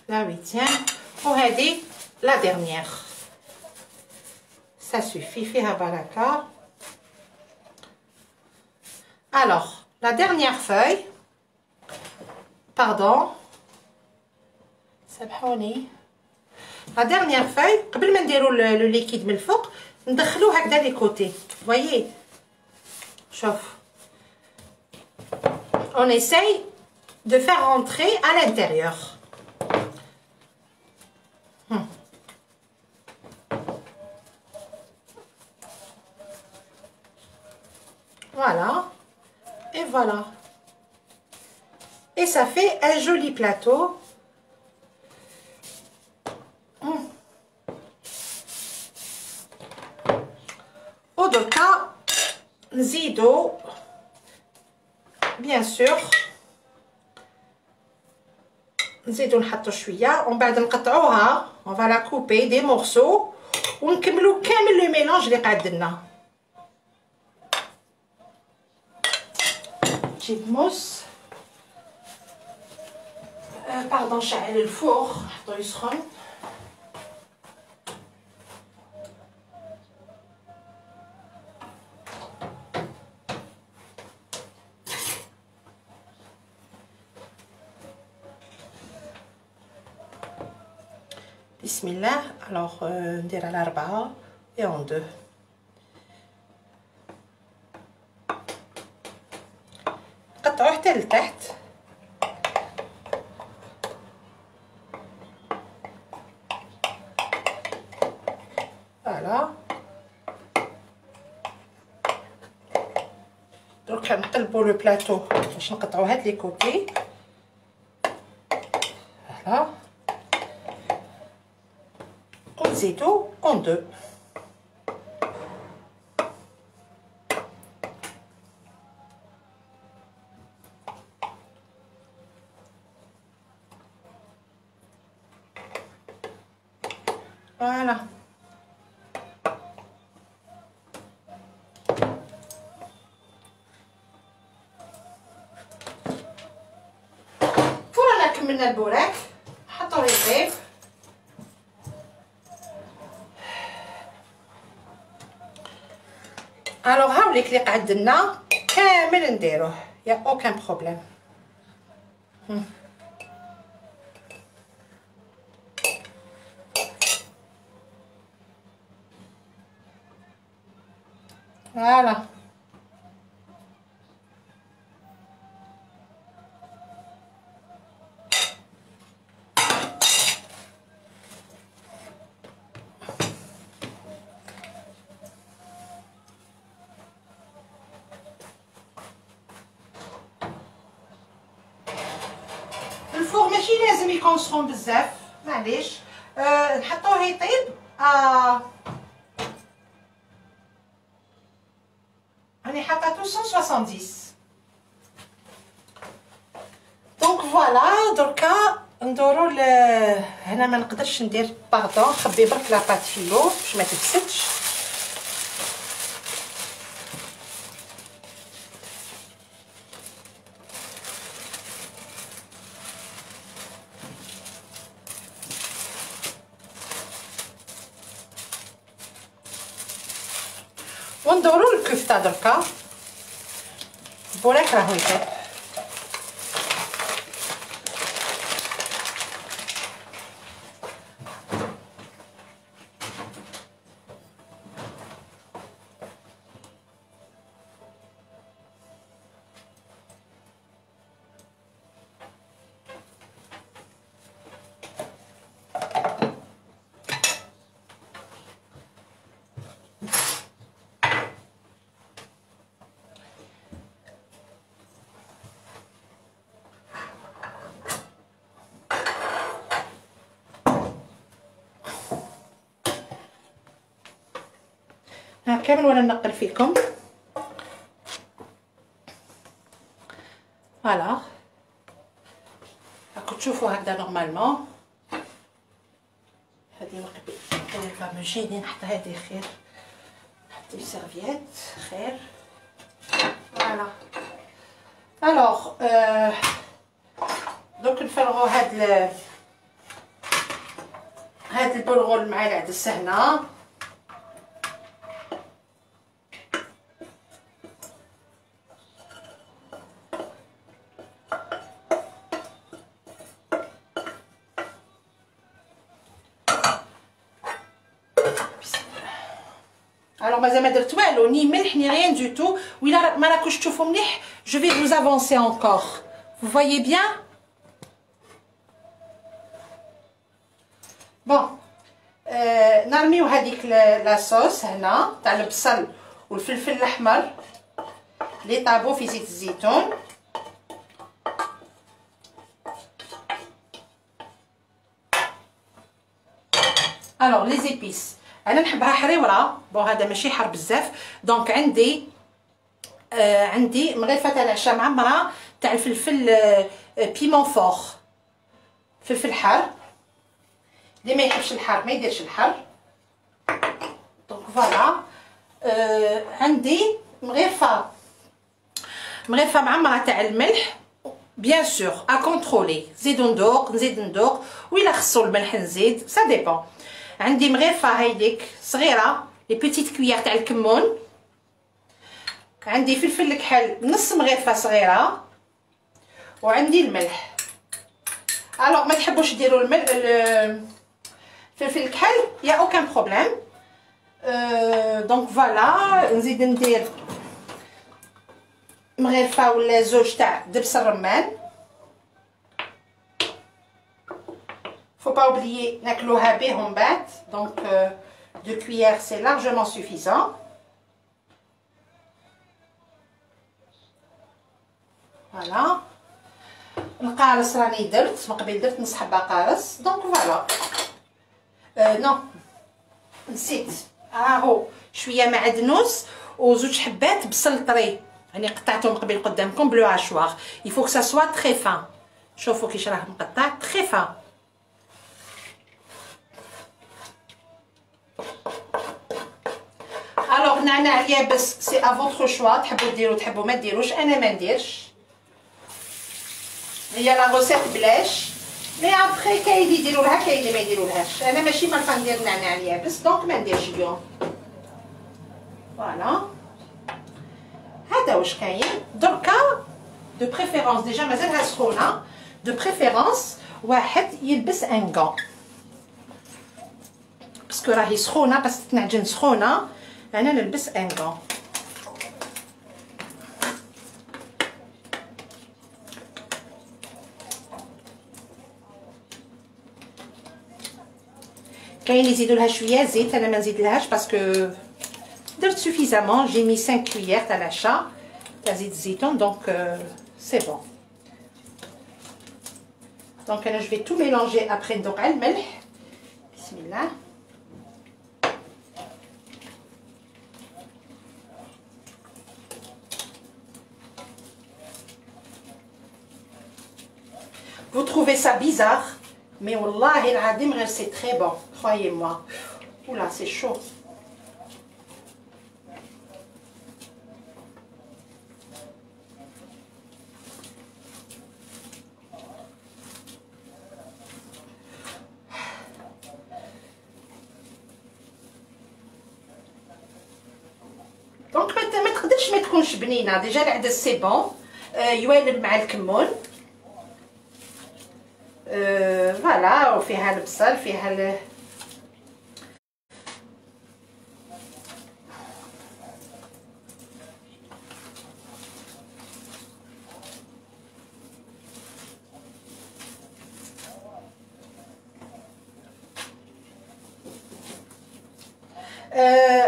لا 8e وهذه لا ديرنيير. ça suffit فيها بركة. Alors, la dernière feuille, pardon, سامحوني. la dernière feuille قبل ما نديرو لو ليكيد من الفوق ندخلوه هكذا لي كوتي. voyez, شوف. on essaye de faire rentrer à l'intérieur. Voilà. Et voilà. Et ça fait un joli plateau. ودركا نزيدو bien sûr نزيدو نحطو شويه ومن بعد نقطعوها. on va la couper des morceaux ونكملو كامل لو ميلونج اللي قعد لنا. جيب موس. باردون شعل الفوغ حطو يسخن. بسم الله. الوغ ندير على 4 et en 2. قطعوه حتى لتحت. فوالا. درك نقلبو لو بلاطو باش نقطعو هاد لي كوتي. فوالا. ونزيدو اون 2. Voilà. فورا كملنا البوراك. حطوا الرغيف. الوغ هاوليك اللي قعد لنا كامل نديروه يا اوكان بروبليم. فوالا. ماشي لازم يكون سخون بزاف معليش. نحطوه يطيب راني حاطه 270. دونك فوالا. دركا ندورو هنا ما نقدرش ندير باردون، نخبي برك لاباط فيلو باش ما تفسدش. وندورو الكفته دركا. البوراك راهو يطيب. ها كامل وانا نقل فيكم. فوالا راكم تشوفوا هكذا نورمالمون. هذه نقبل الفاموجيني نحط هذه خير، نحط في سيرفييت خير. فوالا الوغ دوك نفرغوا هاد البلغول مع العدس هنا. Alors مازال ما درت والو، ني ملح ني rien du tout. وإلا ما راكوش تشوفوا مليح je vais vous avancer encore. Vous voyez bien? بون نرميو هذيك لاصوص هنا تاع البصل والفلفل الاحمر لي طابو في زيت الزيتون. الوغ لي زيبيس انا نحبها حريوره. بون هذا ماشي حار بزاف. دونك عندي مغرفه تاع العشاء معمره تاع الفلفل بيمون فور، فلفل حار. اللي ما يحبش الحار ما يديرش الحار. دونك فوالا عندي مغرفه معمره تاع الملح بيان سور ا كونترولي. نزيدو ندوق نزيد ندوق، وإلا خصو الملح نزيد سا ديبون. عندي مغرفه هايديك صغيره لي بيتيت كويير تاع الكمون. عندي فلفل الكحل نص مغرفه صغيره، وعندي الملح. الوغ ما تحبوش ديروا فلفل الكحل يا اوكان بروبليم. دونك فوالا نزيد ندير مغرفه ولا زوج تاع دبس الرمان. faut pas oublier ناكلوها به من بعد. دونك دو كويير سي لارجومون سوفيزون. فوالا القارص راني درت من قبل، درت نص حبه قارص. دونك فوالا نو نسيت هو شويه معدنوس وزوج حبات بصل طري يعني قطعتهم قبل قدامكم بلو هاشوار. يفوك سا سوا تري فان. شوفوا كيش راه مقطع تري فان. الوغ نعناع اليابس سي ا فوتر شوا، تحبوا ديروا تحبوا ما ديروش. انا ما نديرش، هي لا روسيت بلاش. مي ابخي كاين اللي يديروا لها كاين اللي ما يديرولهاش. انا ماشي مالفه ندير نعناع اليابس دونك ما نديرش اليوم. فوالا هذا واش كاين. دركا دو بريفيرونس ديجا مازالها سخونه. دو بريفيرونس واحد يلبس ان غون باسكو راهي سخونه، بس تنعجن سخونه. انا نلبس ان غون. كاين اللي يزيدوا لها شويه زيت، انا ما نزيدلهاش باسكو درت سوفيزامون. جي مي 5 كويير تاع العشاء تاع زيت الزيتون. دونك سي بون. Donc là, je vais tout mélanger après ندوق على الملح. بسم الله. Vous trouvez ça bizarre, mais والله العظيم غير c'est très bon, croyez-moi. Oula, c'est chaud. دونك ما تقدرش ما تكونش بنينه. ديجا العدس سي بون، يوالم مع الكمون. فوالا، وفيها البصل، فيها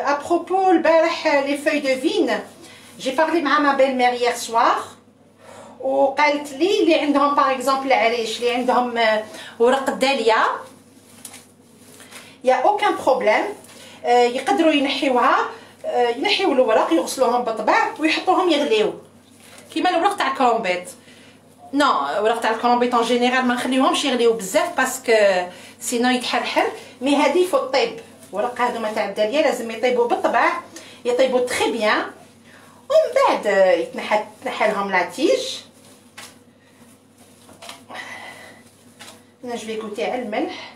à propos les feuilles de vigne, j'ai parlé مع ma belle-mère hier soir وقالت لي اللي عندهم باغ اكزومبل العريش اللي عندهم ورق الداليه يا اوكان بروبليم، يقدروا ينحيوها، ينحيو الورق يغسلوهم بالطبع ويحطوهم يغليو كيما الورق تاع الكرومبيط. نو ورق تاع الكرومبيط اون جينيرال ما نخليوهمش يغليو بزاف باسكو سينو يتحرحر، مي هذه فو طيب. ورق هذوما تاع الداليه لازم يطيبوا بالطبع، يطيبوا تري بيان، ومن بعد يتنحى لهم لاتيج. انا جو في غوتي على الملح.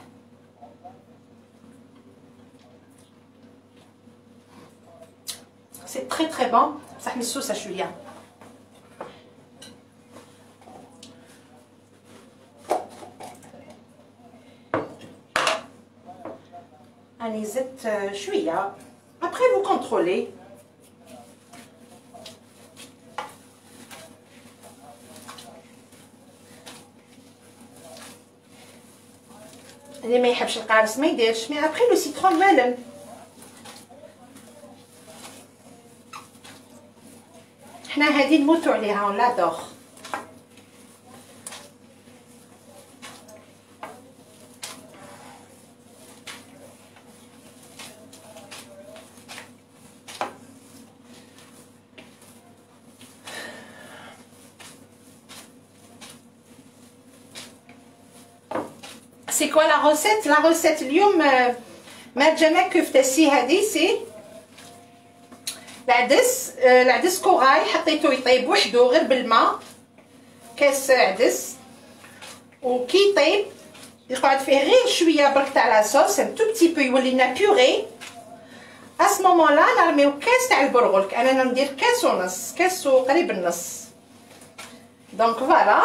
سي تري تري بون، بصح مسوسه شويه. راني زدت شويه. après vous contrôlez. اللي ما يحبش القارص ما يديرش، مي ابري لو سيترون مالن. حنا هادي نموتو عليها اون لادوغ. C'est quoi la recette? La recette اليوم مرجمة كفتسي هذه سي العدس كوغاي حطيته يطيب وحده غير بالماء، كاس عدس، وكي يطيب يقعد فيه غير شويه برك تاع لاصوص ان تو بتي بو يولي لنا بيوري. ا سو مومون لا نرميو كاس تاع البرغل، انا ندير كاس ونص، كاس وقريب النص. دونك فوالا،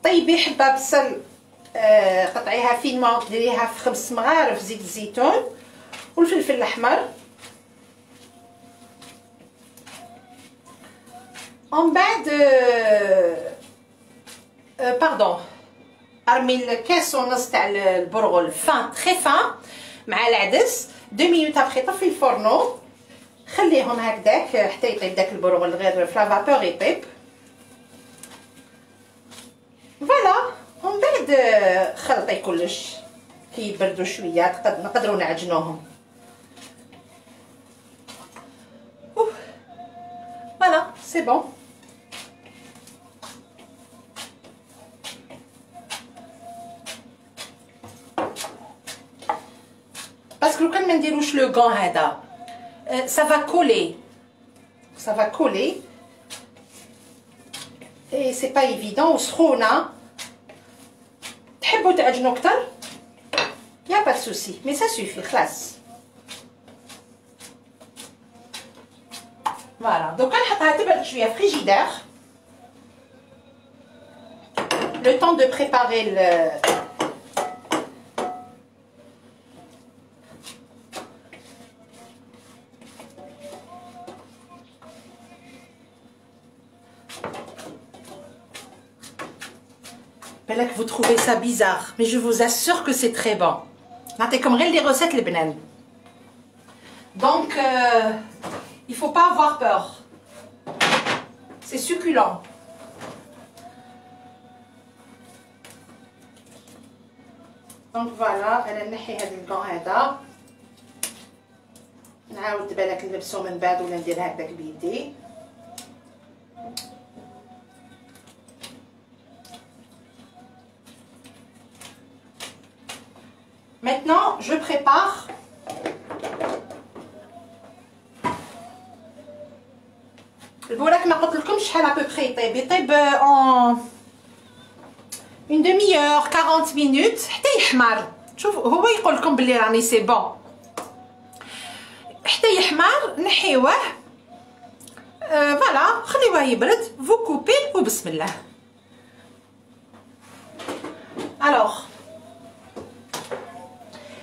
طيبي حبه بصل، قطعيها فينما وديريها في 5 مغارف زيت الزيتون، والفلفل الاحمر. ومن بعد باردون ارمي الكاس ونص تاع البرغل فان تري فان مع العدس. 2 مينوت ابخي طفي الفورنو، خليهم هكذاك حتى يطيب داك البرغل غير في لافابور يطيب. فوالا، ومن بعد خلطي كلش كي يبردوا شويه نقدروا نعجنوهم. فوالا سي بون. باسكو لو كان ما نديروش لو غون هذا سافا كولي، سافا كولي اي سي با ايفيدون. وسخونه تحبوا تعجنوا اكثر يا با سوسي، مي سا سوفي خلاص. فوالا دوكا نحطها تبرد شويه في فريجيدير لو طون دو بريباري بالك vous trouvez ça bizarre, mais je vous assure que c'est très bon. نعطيكم غير لي ريسيت البنان. Donc il faut pas avoir peur. C'est succulent. دونك فوالا انا نحي هذا الكون هذا، نعاود بالك نلبسو من بعد ولا ندير هكذاك بيدي. Maintenant, je prépare البوراك. ما قلت لكمش شحال ابوبري يطيب، يطيب en une demi-heure 40 minutes حتى يحمر. شوف هو يقول لكم بلي راني سي بون، حتى يحمر نحيوه فوالا، خليوه يبرد، فو كوبي وبسم الله. الوغ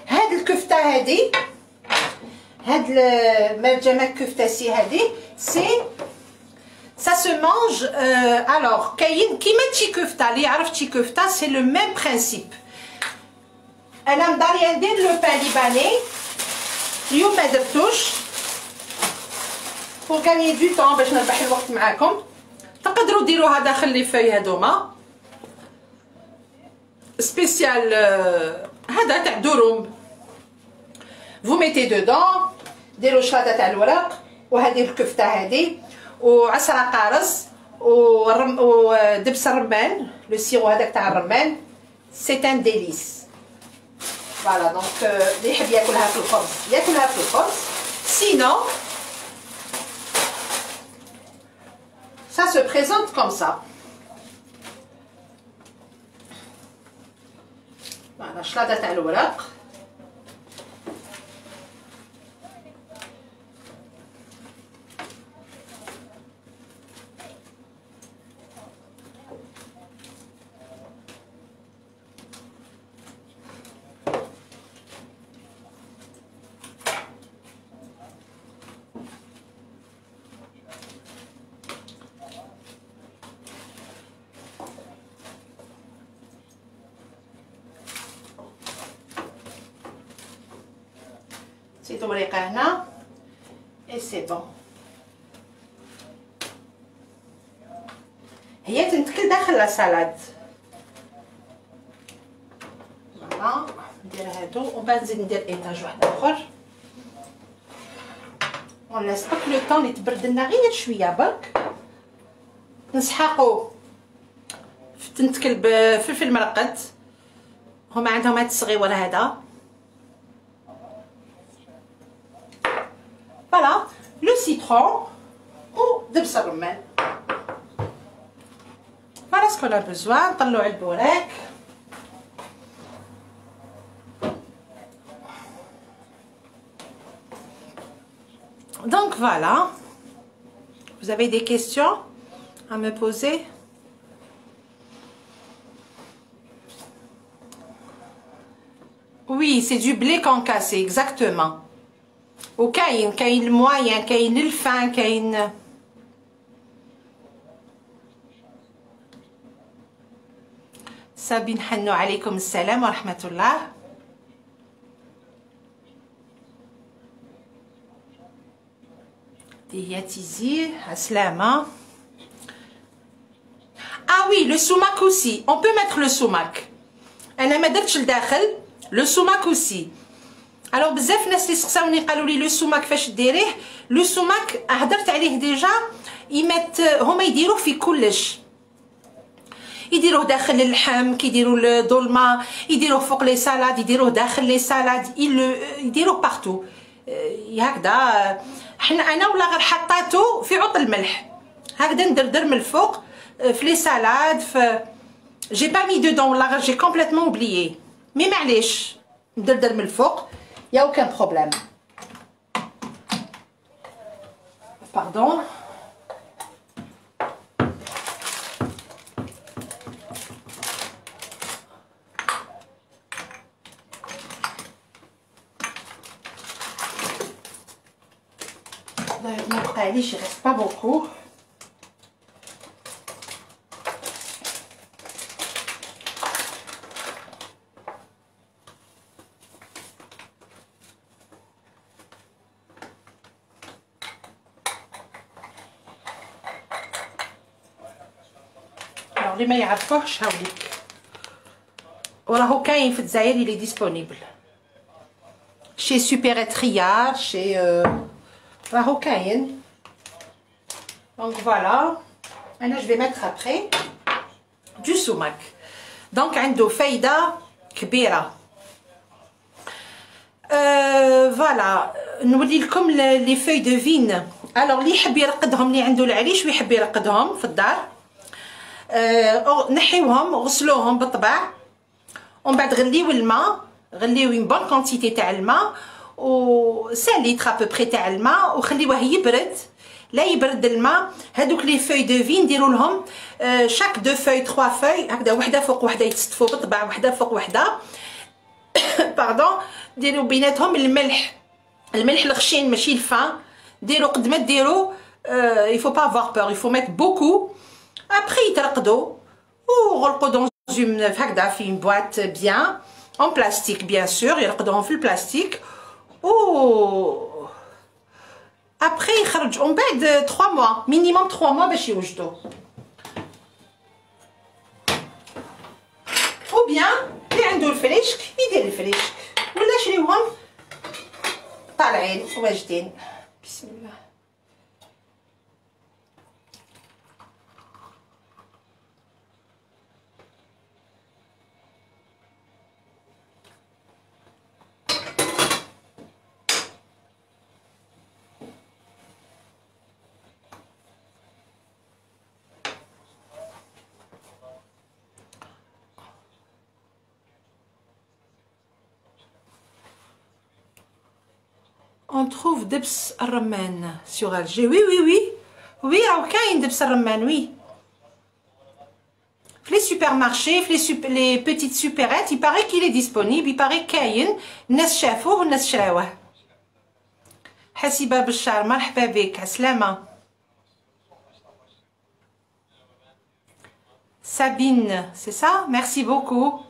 هاد الكفته هادي، هاد المرجمه كفتاسي هادي سي ça se mange alors كاين كيما تشي كفته، اللي يعرف تشي كفته سي لو ميم برينسيپ. انا مداريه ندير لو بان ليباني اليوم ما درتوش pour gagner du temps باش نربح الوقت معاكم. تقدروا ديروها داخل لي فاي هادوما سبيسيال هذا تاع دوروم. vous mettez dedans ديروا شلاضه تاع الورق وهذه الكفته هذه وعسره قارص ودبس الرمان، لو سيرو هذاك تاع الرمان سي ان ديليس. فوالا دونك اللي يحب ياكلها في الخبز ياكلها في الخبز، سينو ça se présente comme ça. فوالا شلاضه تاع الورق. نسيتو مريقه هنا اي سي بون. هي تنتكل داخل لا سالاد. فوالا ندير هادو ومن بعد نزيد ندير ايطاج واحد اخر ونسبق لو طون اللي تبرد لنا غير شويه برك. نسحقو تنتكل بفلفل مرقد، هما عندهم هاد الصغيور هذا. Voilà, le citron ou دبس الرمان. Voilà ce qu'on a besoin. نطلعوا البوراك. Donc voilà. Vous avez des questions à me poser? Oui, c'est du blé concassé, exactement. وكاين الموين، كاين الفان، كاين صابين. حنو عليكم السلام ورحمة الله. دي هي تيزي عسلامة. Ah oui, le sumac aussi. On peut mettre le sumac. أنا ما درتش لداخل le sumac aussi. الوغ بزاف ناس اللي سقساوني قالوا لي لو سوماك فاش ديريه. لو سوماك هضرت عليه ديجا، يمات هما يديروه في كلش، يديروه داخل اللحم، كيديروا الدولمه، يديروه فوق لي سالاد، يديروه داخل لي سالاد، يديروه بارتو هكذا. حنا انا ولا غير حطاتو في عط الملح هكذا ندردر من الفوق في لي سالاد. جي با مي دودون ولا غير جي كومبليتمون اوبليي، مي معليش ندردر من الفوق. Il n'y a aucun problème. Pardon. Il reste pas beaucoup. اللي ما يعرفوهش هاوليك وراهو كاين في الجزائر اللي ديسپونيبل chez Super Triard, chez راهو كاين. Donc voilà. Maintenant je vais mettre après du sumac. Donc عنده فايدة كبيرة. فوالا نولي لكم لي فوي دو فين. الوغ اللي يحب يرقدهم، اللي عنده العريش ويحب يرقدهم في الدار، نحيوهم غسلوهم بالطبع، ومن بعد غليو الماء، غليو اون بون كونتيتي تاع الماء و 5 لتر ابوبري تاع الماء، وخليوه يبرد. لا يبرد الماء، هذوك لي فوي دو فين نديروا لهم شاك دو فوي 3 فوي هكذا، وحده فوق وحده يتستفوا بالطبع، وحده فوق وحده باردون. ديروا بيناتهم الملح الخشين ماشي الفان، ديروا قد ما ديروا il faut pas avoir peur, il faut mettre beaucoup. Après يترقدوا وغلقوا دون هكذا في une boîte bien en plastique bien sûr، يرقدوهم في البلاستيك و après يخرج ومن بعد 3 mois minimum 3 mois باش يوجدوا. ou bien اللي عنده الفريشك يدير الفريشك، ولا شريوهم طالعين واجدين. بسم الله. On trouve دبس الرمان sur Alger. Oui, oui, oui. Oui, راهو كاين دبس الرمان. Oui. في les supermarchés, في les petites supérettes, il paraît qu'il est disponible. Il paraît كاين. الناس شافوه والناس شراوه. حسيبة بشار مرحبا بك، عسلامة. Sabine, c'est ça? Merci beaucoup.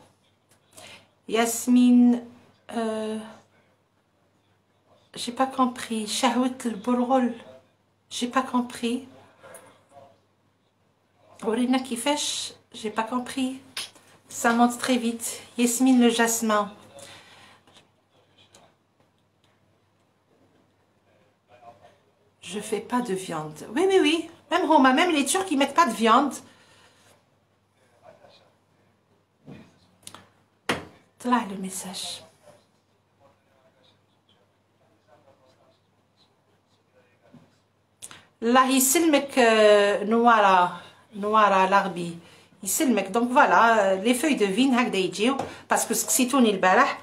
Yasmine. J'ai pas compris. شهوة البرغل. J'ai pas compris. ورينا كيفاش. J'ai pas compris. Ça monte très vite. Yasmine le jasmin. Je fais pas de viande. Oui, oui, oui. Même Roma, même les Turcs, ils mettent pas de viande. طلع le message. الله يسلمك نوارة الغبي يسلمك. دونك فوالا لي فوي دو فين هكذا يجيو، باسكو سقسيتوني البارح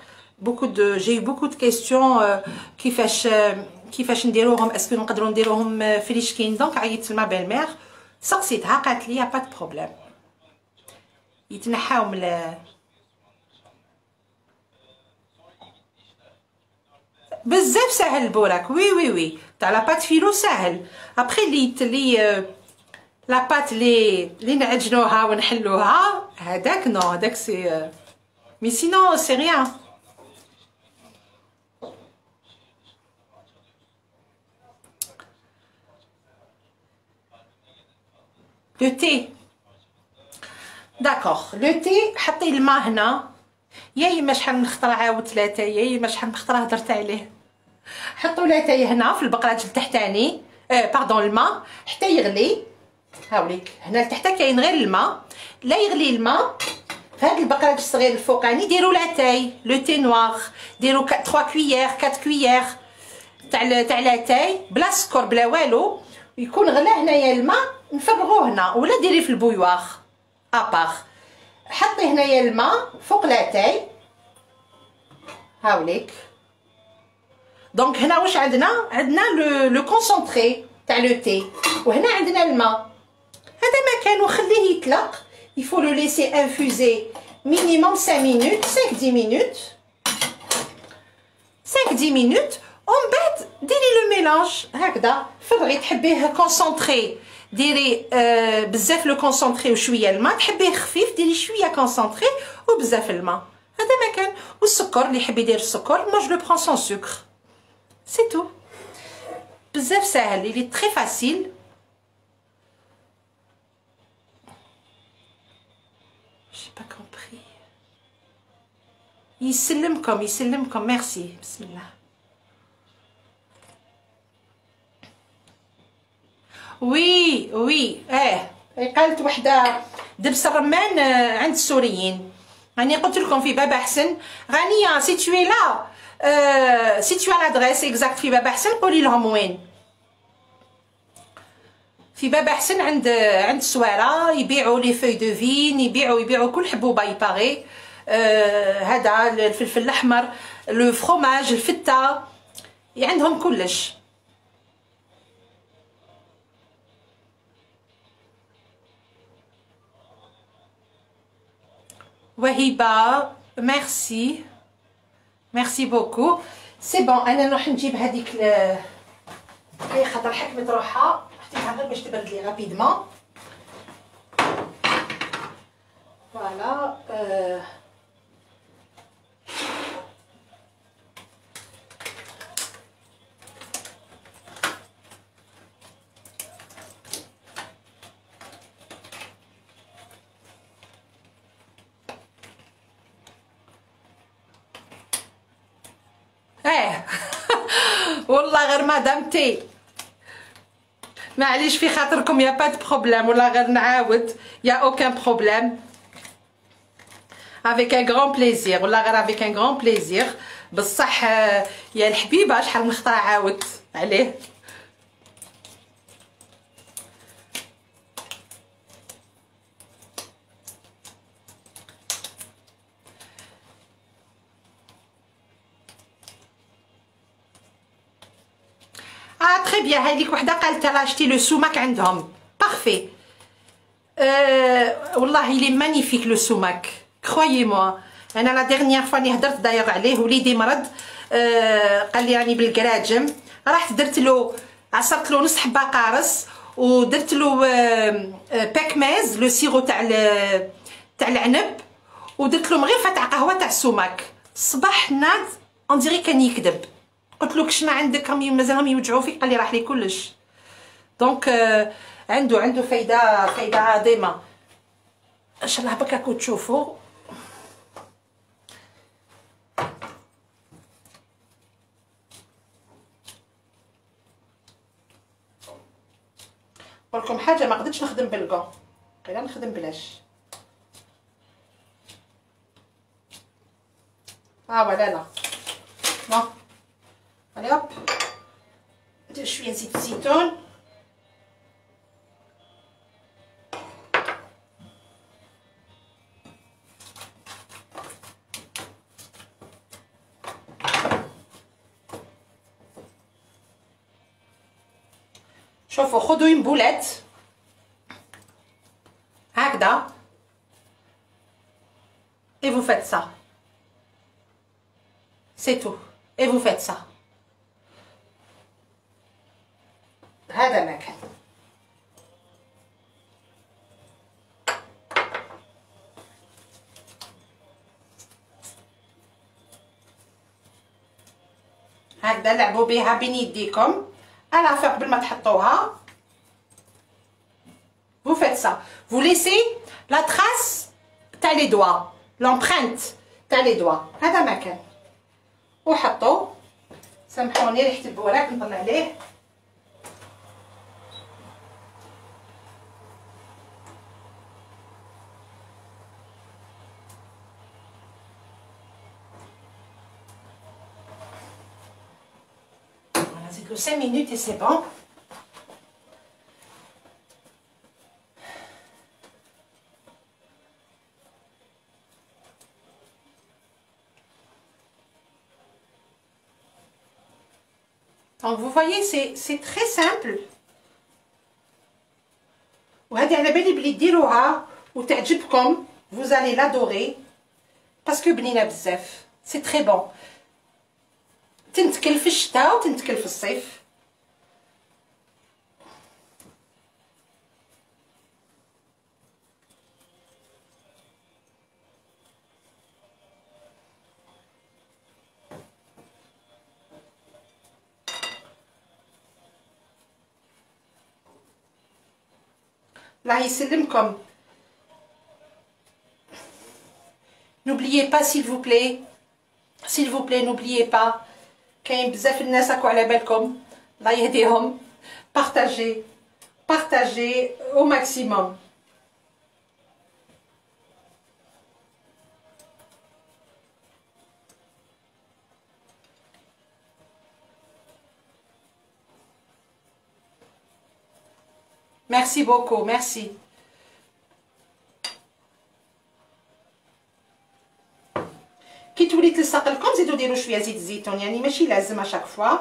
جي بوكو دو كيستيون كيفاش نديروهم، اسكو نقدروا نديروهم فريشكين. دونك عيطت لما بيل مير سقسيتها، قالت لي با دو بروبليم يتنحاو من بزاف ساهل البوراك. وي وي وي تاع لاباط فيلو ساهل. ابخي لي لاباط لي نعجنوها ونحلوها هذاك نو، هذاك سي مي سينو سي ريان. لو تي داكوغ. لو تي حطي الماء هنا، يا يما شحال من خطره عاودت 3، يا يما شحال من خطره هضرت عليه. حطوا لاتاي هنا في البقراج التحتاني، باردون الماء حتى يغلي. هاوليك هنا لتحت كاين غير الماء، لا يغلي الماء في هذا البقراج الصغير الفوقاني ديروا لاتاي لو تي نوار، ديروا 3 كويير 4 كويير تاع لاتاي بلا سكر بلا والو، يكون غلا هنايا الماء نفرغوه هنا، ولا ديري في البويواغ ابار. حطي هنايا الماء فوق لاتاي هاوليك. دونك هنا واش عندنا لو كونسونطري تاع لو تي، وهنا عندنا الماء. هذا ما كان وخليه يطلق. il faut le laisser infuser minimum 5 minutes 5-10 minutes 5-10 minutes. ومن بعد ديري لو ميلانج هكذا، فرغي تحبيه كونسونطري ديري بزاف لو كونسونطري وشويه الماء، تحبيه خفيف ديري شويه كونسونطري وبزاف الماء. هذا ما كان. والسكر اللي يحب يدير السكر، moi je le prends sans sucre. C'est tout. بزاف ساهل. il est très facile. J'ai pas compris. يسلمكم يسلمكم. ميرسي. بسم الله. وي وي قالت وحده دبس الرمان عند السوريين. راني قلت لكم في باب احسن. غانيه سيتوي لا سيتوي لادريس اكزاكت في باب احسن. قولي لهم وين. في باب احسن عند السواره يبيعوا لي فوي دو فين، يبيعوا كل حبوبه يباغي. هذا الفلفل الاحمر، لو فروماج، الفته، عندهم كلش. وهبه ميرسي ميرسي بوكو. سي بون انا نروح نجيب هذيك هي خاطر حكمت روحها حطيتها غير باش تبرد لي رابيدمون. فوالا والله غير مدامتي معليش في خاطركم يا با دو بروبليم. ولا غير نعاود يا اوكان بروبليم افيك ان غران بليزير. ولا غير افيك ان غران بليزير. بصح يا الحبيبه شحال من خطره عاودت عليه. تري بيان. هايليك وحده قالت راه شتي لو سوماك عندهم بارفي. والله لي مانيفيك لو سوماك كرويي موا. انا لا ديرنيير فوا اللي هدرت داير عليه وليدي مرض قال لي راني بالكراجم. رحت درت له عصرت له نص حبه قارص ودرت له باكماز لو سيرو تاع العنب ودرت له مغرفه تاع قهوه تاع السوماك. الصباح ناض اون ديري كان يكذب. قلت له شنو عندك راهم مازالهم يوجعوا فيك؟ قال لي راح لي كلش. دونك عنده فايده عظيمه ان شاء الله. بك راكم تشوفوا. نقولكم حاجه ما قدرتش نخدم بالكون غير نخدم بلاش. ولا لا نو. allez hop ندير شويه زيت الزيتون. شوفوا خذوا une boulette هكذا et vous faites ça, c'est tout, et vous faites ça. هذا مكان. هكذا لعبوا بها بين يديكم على فوق قبل ما تحطوها. vous faites ça, vous laissez la trace تاع لي دوا، l'empreinte تاع لي دوا. هذا مكان وحطوا. سامحوني ريحه البوراك نطلع عليه. Que 5 minutes et c'est bon. Donc vous voyez c'est très simple. وهذه على بالي بلي ديروها وتعجبكم. Vous allez l'adorer parce que بنينه بزاف. C'est très bon. تنتكل في الشتاء وتنتكل في الصيف. الله يسلمكم. N'oubliez pas s'il vous plaît s'il vous plaît n'oubliez pas كاين بزاف الناس راكو على بالكم الله يهديهم partagez au maximum. Merci beaucoup, merci. كي تولي تلصق لكم زيدوا ديروا شويه زيت الزيتون، يعني ماشي لازم اشاك فوا.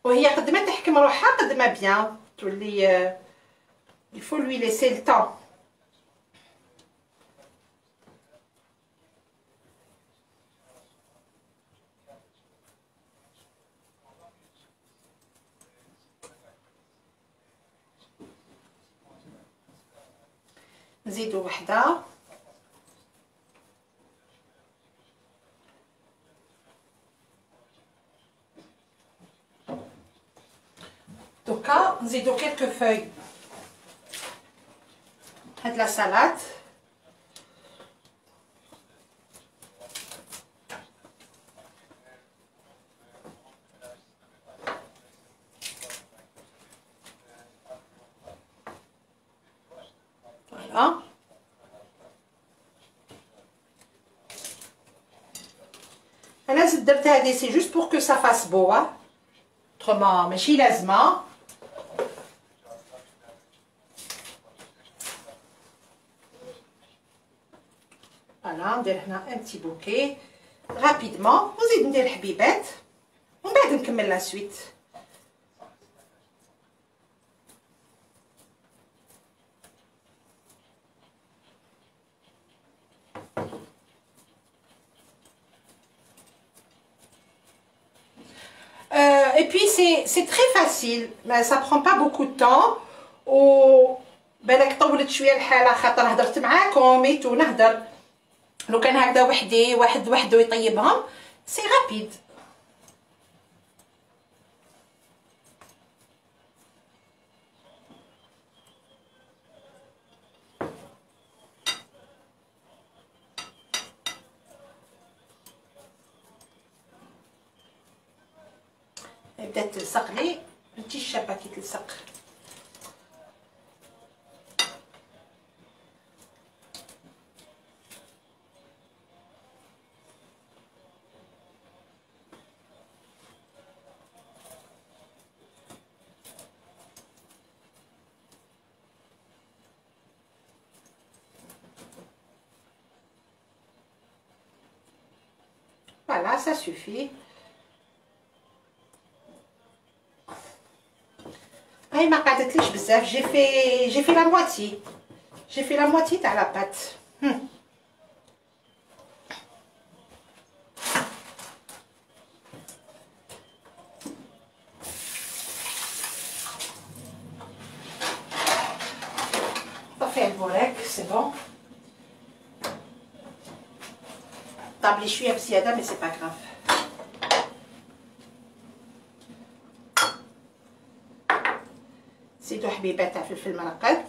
وهي قد ما تحكم روحها قد ما بيان تولي il faut lui laisser le temps. نزيدو وحده دوكا نزيدو كيلكو فوي هاد لا سالاد. فوالا انا زدت درت هادي سي جوست بور كو سا فاس بو اوترومون ماشي لازمه. فوالا ندير هنا ان بتي بوكي رابيدمون ونزيد ندير حبيبات ومن بعد نكمل لا سويت. Et puis c'est très facile, mais ça prend pas beaucoup de temps. و بالك طولت شويه الحاله خاطر هضرت معاكم ميتو نهضر. لو كان هكذا وحدي واحد وحده يطيبهم سي رابيد. بدات تلصق لي انتي الشابه كي تلصق. Voilà, ça suffit. هاي ما قعدتليش بزاف. j'ai fait la moitié. J'ai fait la moitié تاع la pâte. طفي البوراك سي بون. طابلي شويه بزياده مي سي با غراف. زيدو حبيبات تاع فلفل مرقد.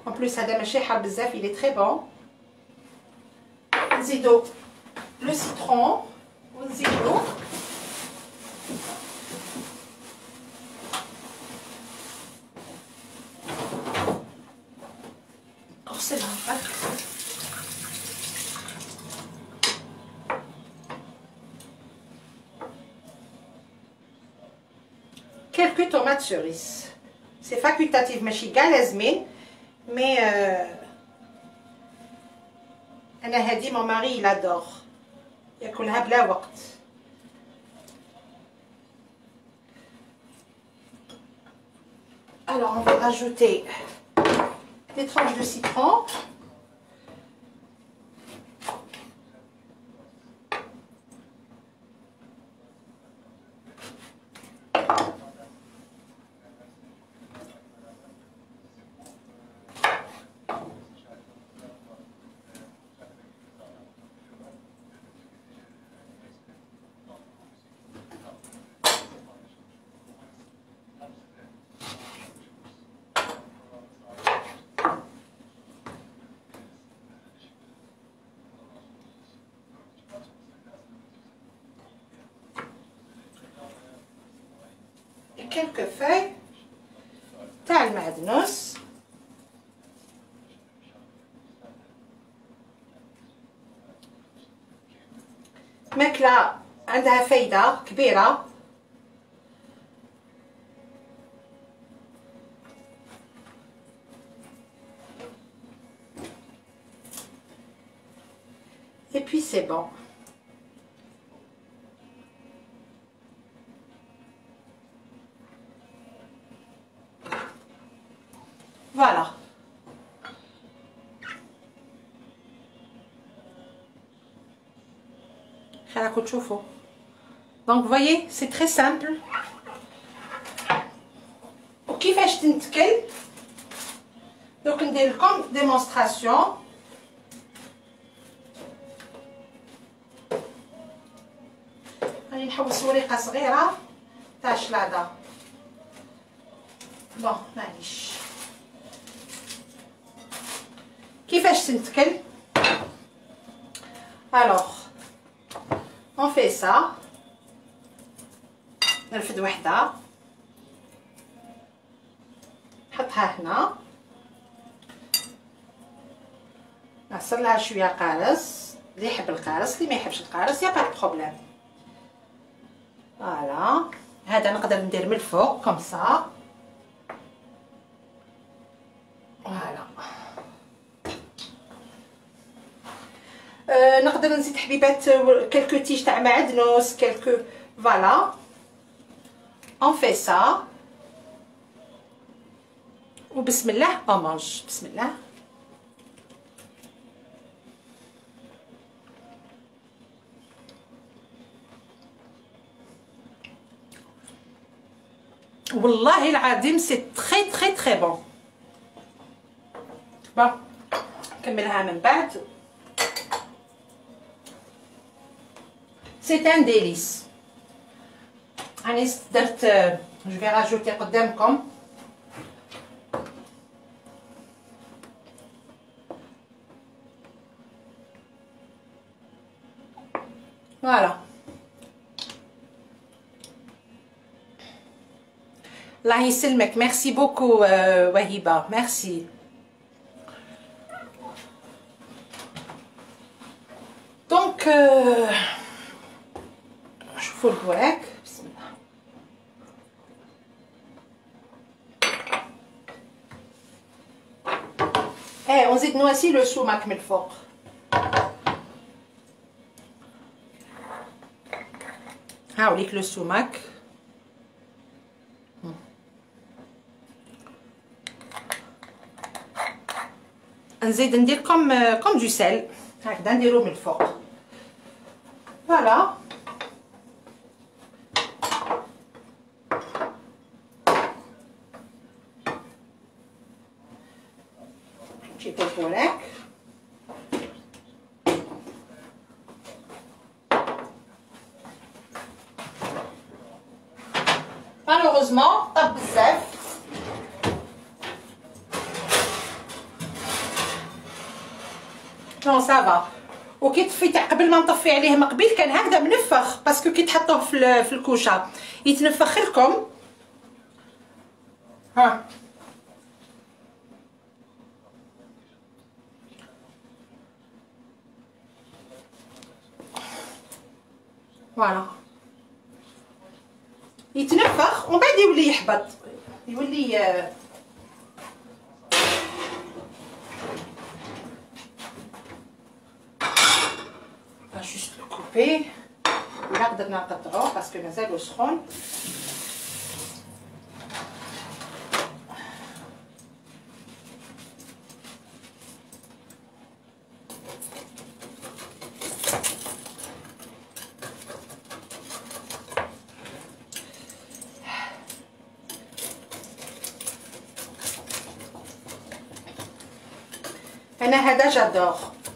en plus هذا ماشي حار بزاف il est très bon. نزيدو لو سيترون ونزيدو نغسلها هكا. quelques tomates cerises. c'est facultatif ماشي كاع لازمين مي انا هادي مون ماري il adore ياكلها بلا وقت. alors on va rajouter des tranches de citron. quelques feuilles تاع المعدنوس. ماكلة عندها فايدة كبيرة. Et puis c'est bon. Voilà. Donc vous voyez, c'est très simple. وكيفاش تنتكل دوك ندير لكم ديمونستراسيون. راني نحوس ورقه صغيره تاع شلاضه. بون معليش. كيفاش تنتكل. الوغ on fait ça. نرفد وحده نحطها هنا، نعصر لها شويه قارص، اللي يحب القارص اللي ما يحبش القارص يا با بروبليم. فوالا هذا نقدر ندير من الفوق كوم سا. فوالا نقدر نزيد حبيبات كلكو تيج تاع معدنوس كلكو. فوالا on fait ça وبسم الله on mange. بسم الله. والله العظيم سي تري تري تري بون. بون نكملها من بعد. سي ان ديليس. راني درت جو في راجوتي قدامكم فوالا. الله يسلمك. ميرسي بوكو وهبه. ميرسي. دونك شوفوا البوراك. بسم الله. ونزيد نواسي لو سوماك من الفوق. هاوليك لو سوماك. نزيد ندير كوم دو سيل هكذا نديرو من الفوق. فوالا نجيب البوراك. مالوغوزمون طاب بزاف. نو سافا. وكي طفي تاع قبل ما نطفي عليه من قبل كان هكذا منفخ باسكو كي تحطوه في الكوشه يتنفخ لكم. ها فوالا يتنفخ ومن بعد يولي يحبط يولي جوست لو كوبي. ولا قدرنا نقطعوه باسكو مازالو سخون. انا هذا جادور.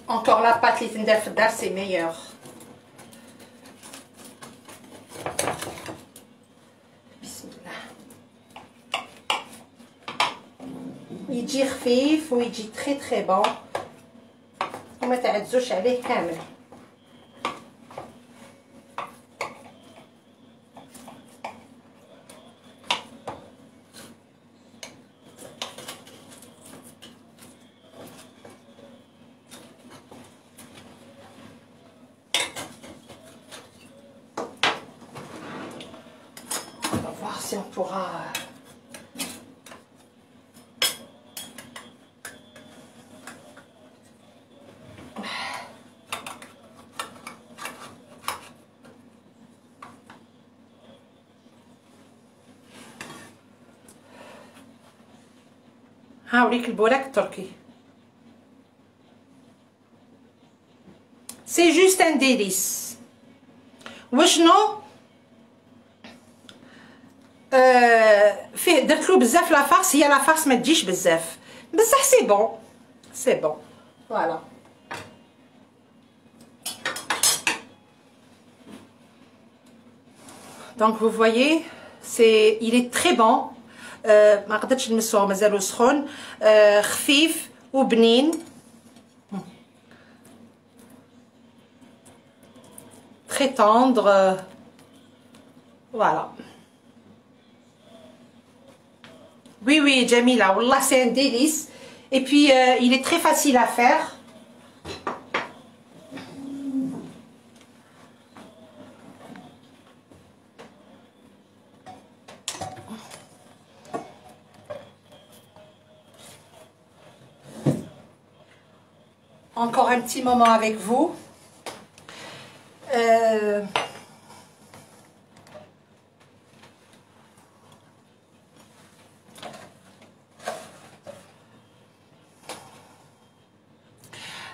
encore la pâte اللي تندار في الدار سي ميور. بسم الله. يجي خفيف ويجي تري تري بون وما تعدزوش عليه كامل. si on pourra... هاوريك البوراك التركي. سي جوست ان ديليس. وشنو فيه درتلو بزاف لا فارس. هي لا فارس ما تجيش بزاف بصح سي بون سي بون فوالا. Donc vous voyez, il est très bon. ما قدرتش نمسوه مازالو سخون. خفيف وبنين. Très tendre. Voilà. Oui, oui, Jamila, wallah, c'est un délice. Et puis, il est très facile à faire. Encore un petit moment avec vous.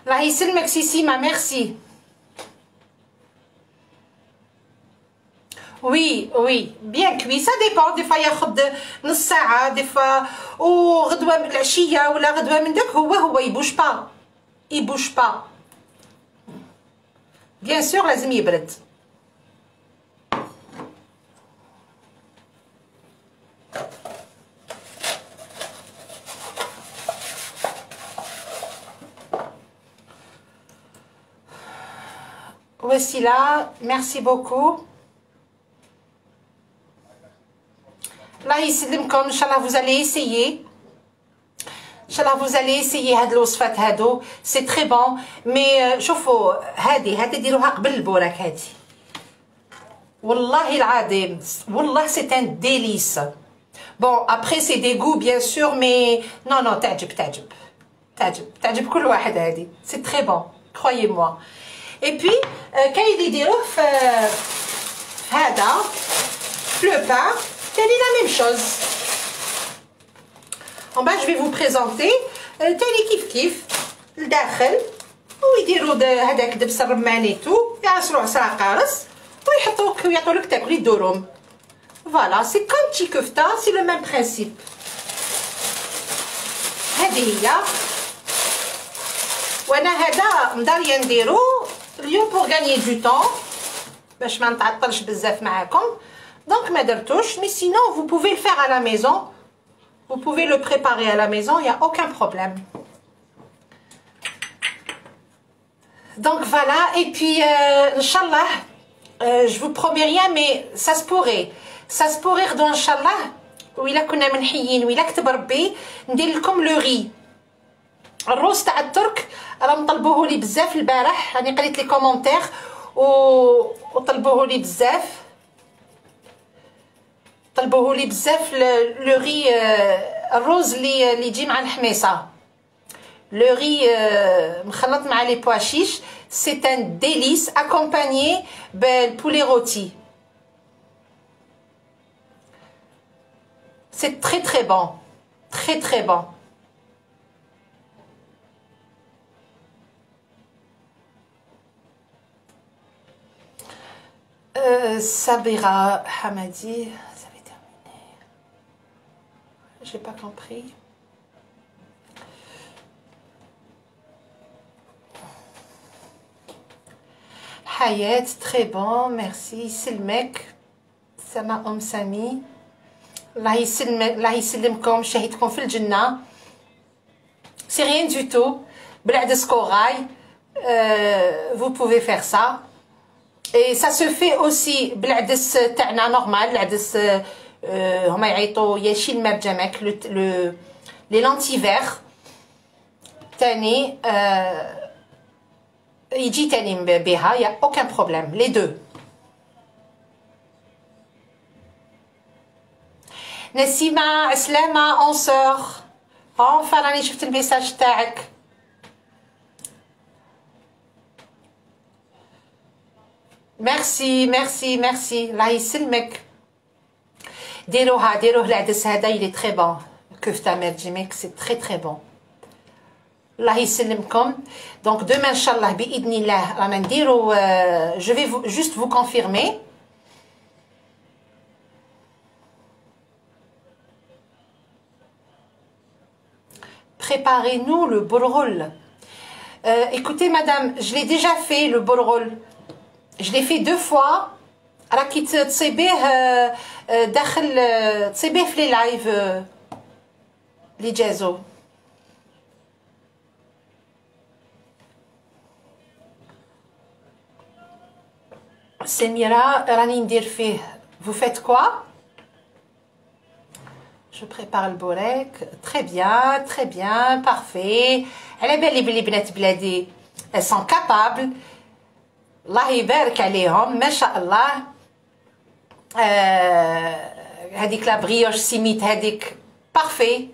الله يسلمك سيسيما ميرسي. وي وي بيان كوي سا ديبون. دي فوا ياخد نص ساعة، دي فوا وغدوة من العشية ولا غدوة من داك. هو يبوش با يبوش با. بيان سور لازم يبرد. Voici là, merci beaucoup. Là, يسلمكم. إن شاء الله vous allez essayer. إن شاء الله vous allez essayer هاد الوصفات هادو. C'est très bon. Mais شوفوا هادي ديروها قبل البوراك هادي. والله العظيم والله c'est un délice. Bon après c'est des goûts bien sûr mais non تعجب كل واحد هادي. C'est très bon. Croyez-moi. Et puis, كاين اللي يديروه في هذا في لو بان تاني لا ميم شوز. En bas je vais vous présenter تاني كيف لداخل ويديروا هذاك دبس الرماني تو يعصروا عصا قارص ويحطوك ويعطولك تاكل يدورهم. Voilà, c'est comme petit kofta, c'est le même principe. هذه هي. وانا هذا مداريه نديرو اليوم pour gagner du temps باش ما نتعطلش بزاف معاكم. Donc ما درتوش mais sinon vous pouvez le faire à la maison. Vous pouvez le préparer à la maison, il n'y a aucun problème. Donc voilà, et puis Inch'Allah, je vous promets rien mais ça se pourrait. Ça se pourrait غدوة Inch'Allah وإلا كنا منحيين وإلا كتب ربي ندير لكم لو ري. الروز تاع الترك راهم طلبوه لي بزاف البارح. راني قريت لي كومونتير وطلبوه لي بزاف. طلبوه لي بزاف لو ري الروز اللي يجي مع الحميصه. لو ري مخلط مع لي بوا شيش. سي ان ديليس اكومبانيي بالبولي روتي. C'est très très bon. Très très bon. Sabira Hamadi, ça avait terminé. J'ai pas compris. Hayat, très bon, merci. Silmek, Sama Om Sami. الله يسلمكم شهيتكم في الجنة. C'est rien du tout. بالعدس كوغاي. Vous pouvez faire ça. Et ça se fait aussi بالعدس تاعنا نورمال. العدس هما يعيطوا ياشين ما بجمك لي لانتي فيغ تاني يجي تاني بها. y a aucun problème les deux. نسيمة عسلامة أنصور أونفا راني شفت الميساج تاعك. ميرسي ميرسي ميرسي الله يسلمك. ديروه العدس هذا يلي تري بون. كفتة مرجمك سي تري بون. الله يسلمكم. دونك دوما ان شاء الله باذن الله رانا نديرو جو في جوست فو كونفيرمي. Préparez-nous le bol roll. Écoutez madame, je l'ai déjà fait le bol roll. Je l'ai fait 2 fois. راكي تصيبيه داخل تصيبيه في لي لايف لي جازو. سميرة راني ندير فيه. Vous faites quoi? Je prépare le borek. Très bien, parfait. على بالي بلي بنات بلادي elles sont capables. الله يبارك عليهم ما شاء الله. هذيك لا بريوش سيميت هذيك بارفي.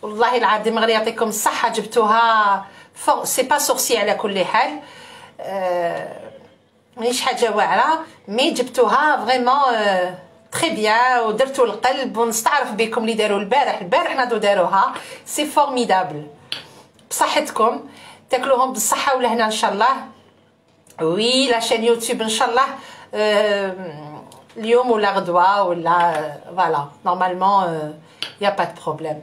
والله العظيم غير يعطيكم الصحة جبتوها سي با سورسي على كل حال. مانيش حاجة واعرة مي جبتوها فريمون تري بيان ودرتو القلب ونستعرف بكم اللي داروا البارح نادو داروها سي فورميدابل. بصحتكم تاكلوهم بالصحة والهنا ان شاء الله. وي لا شين يوتيوب ان شاء الله اليوم ولا غدوة ولا فوالا نورمالمون يا با دو بروبليم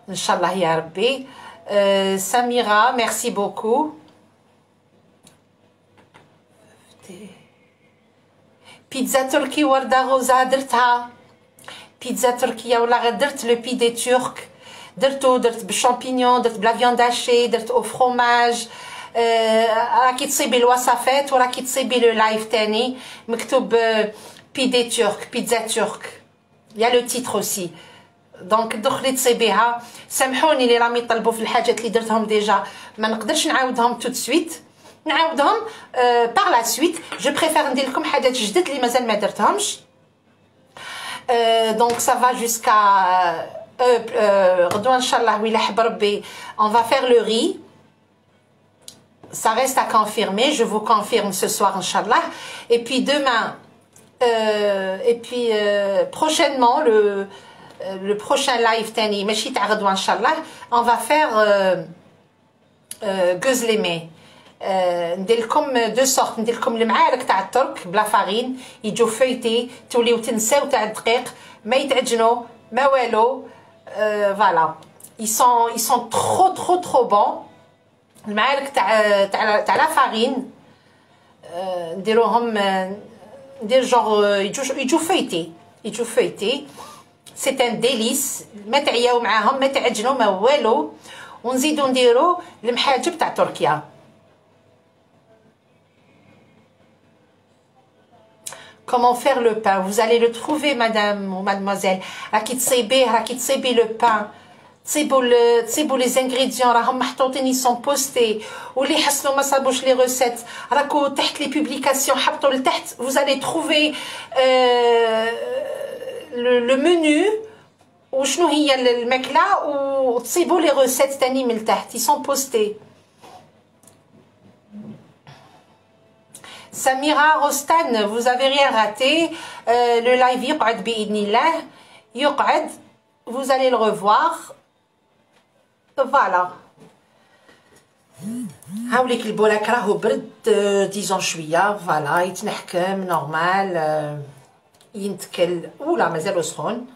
ان شاء الله يا ربي. سميرة ميرسي بوكو. بيتزا تركي وردة غوزة درتها. بيتزا تركية ولا غير درت لو بي دي تورك درت بالشامبينيون درت بلا فياند هاشي درت او فروماج. راكي تصيبي الوصفات وراكي تصيبي لو لايف تاني مكتوب بي دي تورك بيتزا تورك يا لو تيتر اوسي. دونك دخلي تصيبيها. سامحوني اللي راهم يطلبوا في الحاجات اللي درتهم ديجا ما نقدرش نعاودهم تو سويت. نعاودهم باغ لا سويت. جو بريفير ندير لكم حاجات جدد اللي مازال ما درتهمش. دونك سافا جوسكا غدوه ان شاء الله ويلا حب ربي اون فا فير لو ري. Ça reste à confirmer, je vous confirme ce soir Inch'Allah. Et puis demain, prochainement, le prochain live tani, ماشي تاع غدوه Inch'Allah, on va faire gözleme. ندير لكم دو سورت. ندير لكم المعارك تاع الترك بلا فارين يجوا فايتي توليو تنساو تاع الدقيق ما يتعجنوا ما والو. فوالا ils sont trop bons. المعارك تاع لا فارين نديروهم ندير جونغ يجوا فايتي سي ان ديليس. ما تعياو معاهم ما تعجنوا ما والو. ونزيدو نديرو المحاجب تاع تركيا. Comment faire le pain? Vous allez le trouver, madame ou mademoiselle. راكي تصيبي le pain. تصيبوا les ingrédients راهم محطوطين ils sont postés. واللي حسنوا ما صابوش les recettes راكو تحت les publications حطوا لتحت. Vous allez trouver le menu وشنو هي الماكلة وتصيبوا les recettes تاني من تحت. ils sont postés. Samira Rostan, vous avez rien raté. Le live يقعد بإذن الله يقعد. Vous allez le revoir. Voilà. هاوليك البولاك راهو برد ديزون شويه. فوالا يتنحكم نورمال ينتكل ولا مازالو سخون.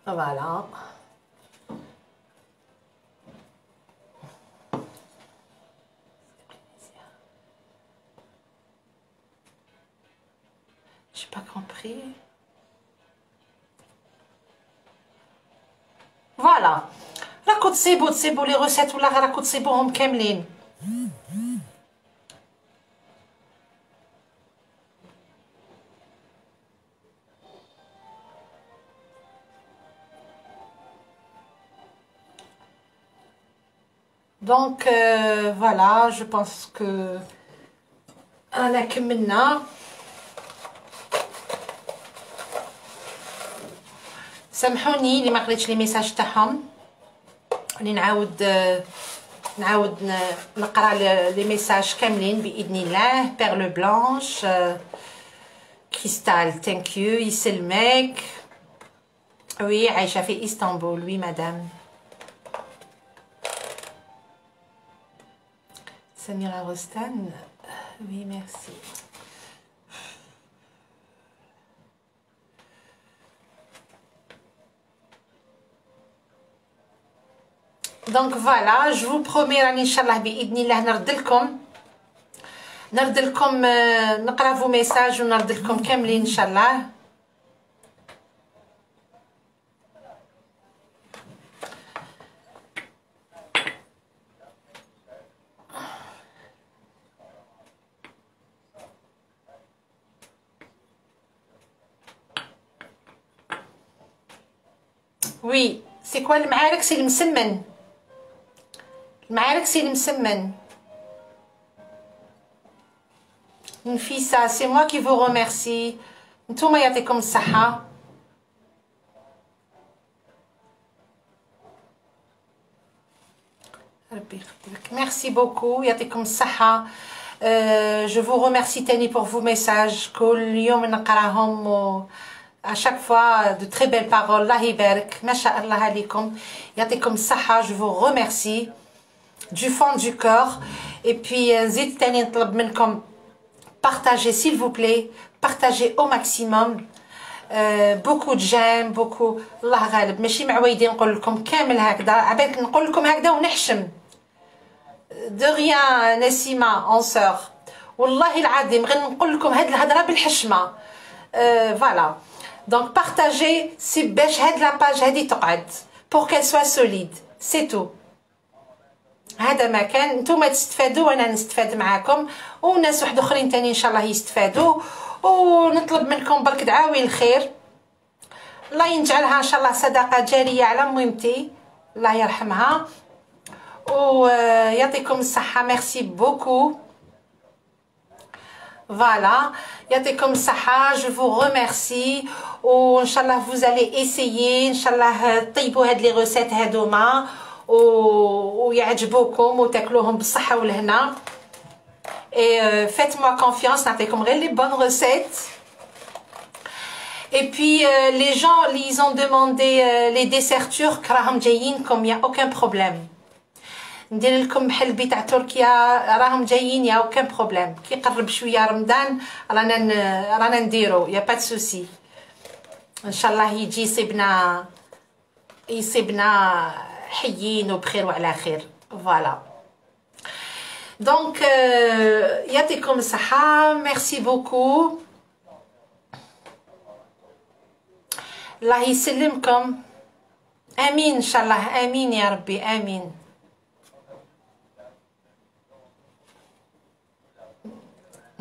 فوالا j'ai pas compris. فوالا راكو تصيبوا لي روسيت ولا غير راكو تصيبوهم كاملين. Donc voilà, je pense que أنا كملنا. سامحوني اللي ما قريتش لي ميساج تاعهم، راني نعاود نقرا لي ميساج كاملين باذن الله. بيرل بلانش، كريستال ثانك يو، يسلمك. وي عايشه في اسطنبول. وي مدام. سميرة غستان. وي ميرسي. دونك فوالا جو برومي راني ان شاء الله باذن الله نرد لكم نقرا فو ميساج ونرد لكم كاملين ان شاء الله. وي سي كوا المعارك سي المسمن، المعارك سي المسمن. نفيسة سي موا كي فو روميرسي. نتوما يعطيكم الصحة. ربي يخليك. ميرسي بوكو يعطيكم الصحة. جو فو روميرسي تاني بور فو ميساج كل يوم نقراهم و à chaque fois de très belles paroles. الله يبارك ما شاء الله عليكم يعطيكم الصحة. je vous remercie du fond du cœur. et puis نزيد تاني نطلب منكم partagez s'il vous plaît, partagez au maximum. beaucoup de j'aime beaucoup. الله غالب ماشي معويدي نقول لكم كامل هكذا، عبالك نقول لكم هكذا ونحشم. de rien نسيمة en sœur والله العظيم غير نقول لكم هاد الهضره بالحشمه. voilà donc partagez سي باش هاد لاباج هادي تقعد pour qu'elle soit solide c'est tout. هذا ما كان، نتوما تستفادوا وانا نستفاد معاكم وناس واحد اخرين تاني ان شاء الله يستفادوا. ونطلب منكم برك دعاوي الخير، الله ينجعلها ان شاء الله صدقه جاريه على ميمتي الله يرحمها ويعطيكم الصحه. ميرسي بوكو. Voilà, يعطيكم الصحة. je vous remercie وان شاء الله vous allez essayer ان شاء الله طيبوا هاد لي غوسيت هادوما ويعجبوكم وتاكلوهم بالصحة والهنا. et faites-moi confiance نعطيكم غير les bonnes recettes. et puis les gens ils ont demandé les desserts turcs راهم جايين comme y a aucun problème. ندير لكم محل بتاع تركيا راهم جايين يا اوكان بروبليم. كي يقرب شويه رمضان رانا نديرو يا با سوسي ان شاء الله. يجي يصيبنا حيين وبخير وعلى خير. فوالا دونك يعطيكم الصحه. ميرسي بوكو. الله يسلمكم. امين ان شاء الله. امين يا ربي امين.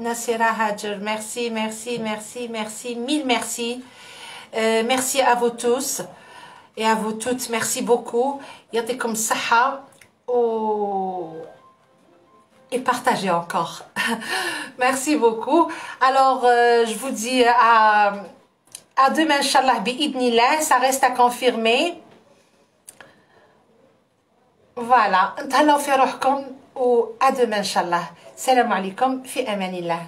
Nassira Hadjer, merci, merci, merci, merci, mille merci. Merci à vous tous et à vous toutes. Merci beaucoup. Yatikum saha et partagez encore. Merci beaucoup. Alors, je vous dis à demain, Inch'Allah, bi'idnillah. Ça reste à confirmer. Voilà. Ntahallaw fi ruhkom. و à demain Inch'Allah. Salam alaikum fi amanillah.